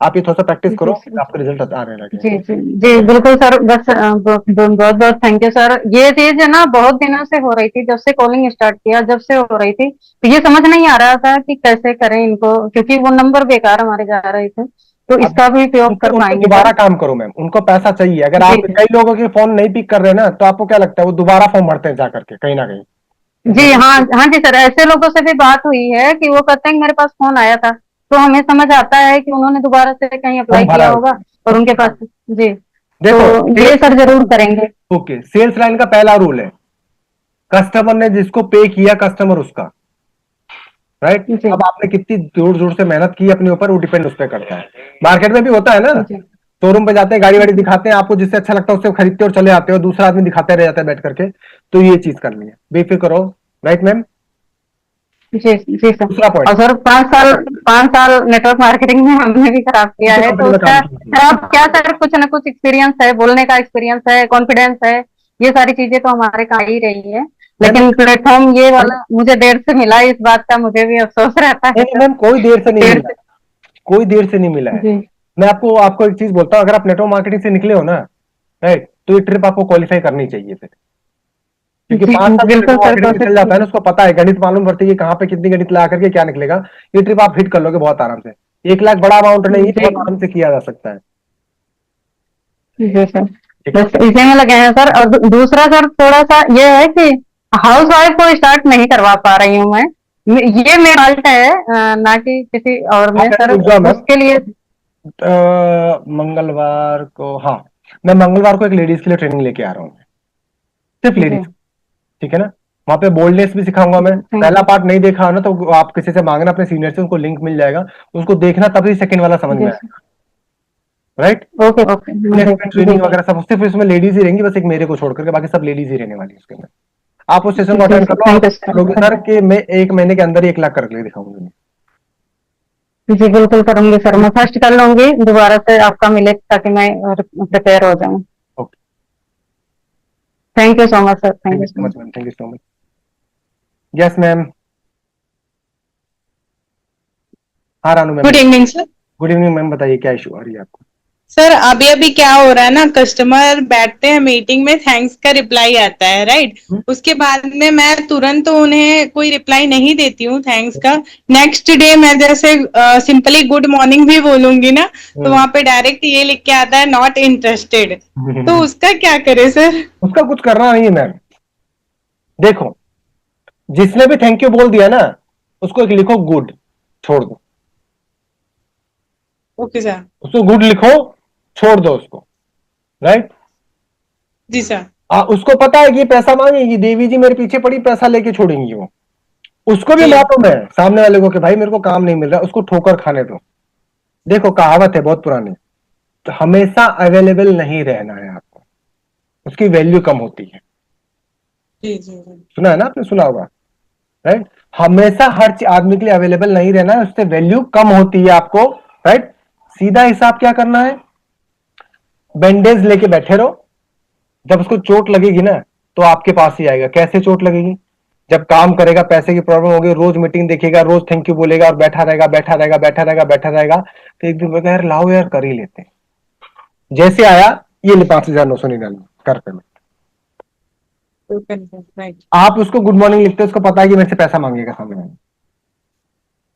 [SPEAKER 1] आप ये थोड़ा सा प्रैक्टिस करो, आपके रिजल्ट आने लगे।
[SPEAKER 5] जी जी जी बिल्कुल सर, बस बहुत बहुत थैंक यू सर। ये चीज है ना, बहुत दिनों से हो रही थी, जब से कॉलिंग स्टार्ट किया जब से हो रही थी, तो ये समझ नहीं आ रहा था कि कैसे करें इनको, क्योंकि वो नंबर बेकार हमारे जा रहे थे, तो इसका भी उपयोग कर पाएंगे।
[SPEAKER 1] दोबारा काम करो मैम, उनको पैसा चाहिए, अगर आप कई लोगों के फोन नहीं पिक कर रहे ना, तो आपको क्या लगता है वो दोबारा फॉर्म भरते हैं जाकर के कहीं ना कहीं?
[SPEAKER 5] जी हाँ हाँ जी सर, ऐसे लोगों से भी बात हुई है कि वो कहते हैं मेरे पास फोन आया था, तो हमें समझ आता है कि उन्होंने दोबारा से कहीं अप्लाई किया होगा और उनके पास। जी देखो, तो ये सर जरूर करेंगे।
[SPEAKER 1] ओके, सेल्स लाइन का पहला रूल है, कस्टमर ने जिसको पे किया कस्टमर उसका, राइट। अब आपने कितनी जोर जोर से मेहनत की अपने ऊपर, वो डिपेंड उस पर करता है। मार्केट में भी होता है ना, शोरूम पे जाते हैं, गाड़ी वाड़ी दिखाते हैं, आपको जिससे अच्छा लगता है उससे खरीदते और चले आते हो, दूसरा आदमी दिखाते रह जाता है बैठ करके, तो ये चीज करनी है, बेफिक्र रहो, राइट मैम?
[SPEAKER 5] जी जी सर। और सर 5 साल नेटवर्क मार्केटिंग में हमने भी खराब किया है, तो उसका खराब क्या सर, कुछ ना कुछ एक्सपीरियंस है, बोलने का एक्सपीरियंस है, कॉन्फिडेंस है, ये सारी चीजें तो हमारे काम ही रही है, लेकिन प्लेटफॉर्म ये वाला मुझे देर से मिला, इस बात का मुझे भी अफसोस रहता है।
[SPEAKER 1] मैम कोई देर से नहीं मिला, कोई देर से नहीं मिला है, मैं आपको आपको एक चीज बोलता हूँ, अगर आप नेटवर्क मार्केटिंग से निकले हो ना, राइट, तो ये ट्रिप आपको क्वालिफाई करनी चाहिए फिर, क्योंकि
[SPEAKER 5] जी
[SPEAKER 1] 5 साल
[SPEAKER 5] बिल्कुल
[SPEAKER 1] नेटवर्क
[SPEAKER 5] सर,
[SPEAKER 1] मार्केटिंग में चल जाता है ना,
[SPEAKER 5] कोशिश।
[SPEAKER 1] उसको पता है, गणित मालूम पड़ती है कि कहाँ पे कितनी गणित लगा करके क्या निकलेगा। ये ट्रिप आप हिट कर लोगे बहुत आराम से। 1 लाख बड़ा अमाउंट नहीं है,
[SPEAKER 5] जी
[SPEAKER 1] बहुत आराम से किया जा सकता है।
[SPEAKER 5] जी सर,
[SPEAKER 1] ठीक है।
[SPEAKER 5] बस इसी में लगे हैं सर। और दूसरा सर थोड़ा सा ये है कि हाउस वाइफ को स्टार्ट नहीं करवा पा रही हूँ मैं। ये मेरा फॉल्ट है, ना कि किसी और में
[SPEAKER 1] हाँ,
[SPEAKER 5] सर।
[SPEAKER 1] रुक जाओ मैम।
[SPEAKER 5] उसके लिए
[SPEAKER 1] मंगलवार को, हाँ, मैं मंगलवार को एक लेडीज के लिए ट्रेनिंग लेके आ रहा हूँ, सिर्फ
[SPEAKER 5] जी
[SPEAKER 1] लेडीज। ठीक है ना, वहां पे बोल्डनेस भी सिखाऊंगा मैं।
[SPEAKER 5] थैंक
[SPEAKER 1] पहला पार्ट नहीं देखा हो ना, तो आप किसी से मांगना, अपने सीनियर से, उनको लिंक मिल जाएगा, उसको देखना, तभी सेकंड वाला समझ में
[SPEAKER 5] जी
[SPEAKER 1] आएगा। राइट,
[SPEAKER 5] ओके ओके जी
[SPEAKER 1] ट्रेनिंग वगैरह सब सिर्फ इसमें लेडीज ही रहेंगी, बस एक मेरे को छोड़ करके बाकी सब लेडीज ही रहने वाली है उसके अंदर। आप उस सेशन को
[SPEAKER 5] जी
[SPEAKER 1] अटेंड कर
[SPEAKER 5] सर,
[SPEAKER 1] लो,
[SPEAKER 5] थैंक
[SPEAKER 1] आप
[SPEAKER 5] यू सर।
[SPEAKER 1] बोलोगे सर कि मैं 1 महीने के अंदर ही 1 लाख करके दिखाऊंगी।
[SPEAKER 5] जी बिल्कुल करूंगी सर, मैं फर्स्ट कर लूंगी, दोबारा से आपका मिले ताकि मैं प्रिपेयर हो जाऊं।
[SPEAKER 1] Okay,
[SPEAKER 5] thank you so much sir,
[SPEAKER 1] thank
[SPEAKER 5] thank
[SPEAKER 1] you
[SPEAKER 5] you
[SPEAKER 1] so
[SPEAKER 5] so
[SPEAKER 1] much ma'am, thank you so much. Yes ma'am. हाँ Ranu ma'am,
[SPEAKER 6] good evening sir.
[SPEAKER 1] Good evening ma'am, बताइए क्या इशू आ रही है आपको।
[SPEAKER 6] सर अभी अभी क्या हो रहा है ना, कस्टमर बैठते हैं मीटिंग में, थैंक्स का रिप्लाई आता है, राइट। उसके बाद में मैं तुरंत उन्हें कोई रिप्लाई नहीं देती हूँ थैंक्स का। नेक्स्ट डे मैं जैसे सिंपली गुड मॉर्निंग भी बोलूंगी ना, तो वहां पे डायरेक्ट ये लिख के आता है नॉट इंटरेस्टेड। तो उसका क्या करे सर?
[SPEAKER 1] उसका कुछ करना नहीं है मैम। देखो, जिसने भी थैंक यू बोल दिया ना, उसको एक लिखो गुड, छोड़ दो
[SPEAKER 6] ओके सर।
[SPEAKER 1] उसको, गुड लिखो, छोड़ दो उसको। राइट,
[SPEAKER 6] जी सर।
[SPEAKER 1] उसको पता है कि ये पैसा मांगेगी, देवी जी मेरे पीछे पड़ी, पैसा लेके छोड़ेंगी वो। उसको भी
[SPEAKER 6] जी
[SPEAKER 1] मालूम है सामने वाले को कि भाई मेरे को काम नहीं मिल रहा, उसको ठोकर खाने दो। देखो, कहावत है बहुत पुरानी, तो हमेशा अवेलेबल नहीं रहना है आपको, उसकी वैल्यू कम होती है।
[SPEAKER 6] जी जी जी।
[SPEAKER 1] सुना है ना आपने, सुना होगा, राइट। हमेशा हर आदमी के लिए अवेलेबल नहीं रहना है, उससे वैल्यू कम होती है आपको। राइट, सीधा हिसाब क्या करना है, बैंडेज लेके बैठे रहो। जब उसको चोट लगेगी ना, तो आपके पास ही आएगा। कैसे चोट लगेगी, जब काम करेगा, पैसे की प्रॉब्लम होगी, रोज मीटिंग देखेगा, रोज थैंक यू बोलेगा, और बैठा रहेगा बैठा रहेगा बैठा रहेगा बैठा रहेगा, तो एक दिन बोलेगा यार लाओ यार कर ही लेते हैं। जैसे आया, ये ले 5,999 कर पेमेंट।
[SPEAKER 6] राइट।
[SPEAKER 1] आप उसको गुड मॉर्निंग लिखते हैं, उसको पता है कि मेरे से पैसा मांगेगा सामने वाला।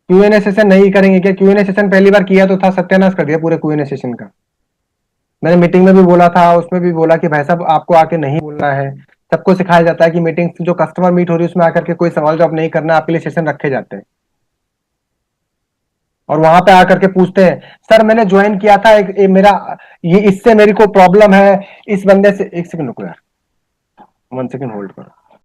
[SPEAKER 1] क्यूएनए सेशन नहीं करेंगे क्या? क्यूएनए सेशन पहली बार किया तो था, सत्यानाश कर दिया पूरे क्यूएनए सेशन का। मैंने मीटिंग में भी बोला था, उसमें भी बोला कि भाई साहब आपको आके नहीं बोलना है। सबको सिखाया जाता है कि मीटिंग जो कस्टमर मीट हो रही है उसमें आकर के कोई सवाल जवाब नहीं करना, आपके लिए सेशन रखे जाते हैं। और वहां पे आकर के पूछते हैं सर मैंने ज्वाइन किया था, मेरा ये इससे मेरी को प्रॉब्लम है, इस बंदे से। 1 सेकंड रुको यार, 1 सेकंड होल्ड करो।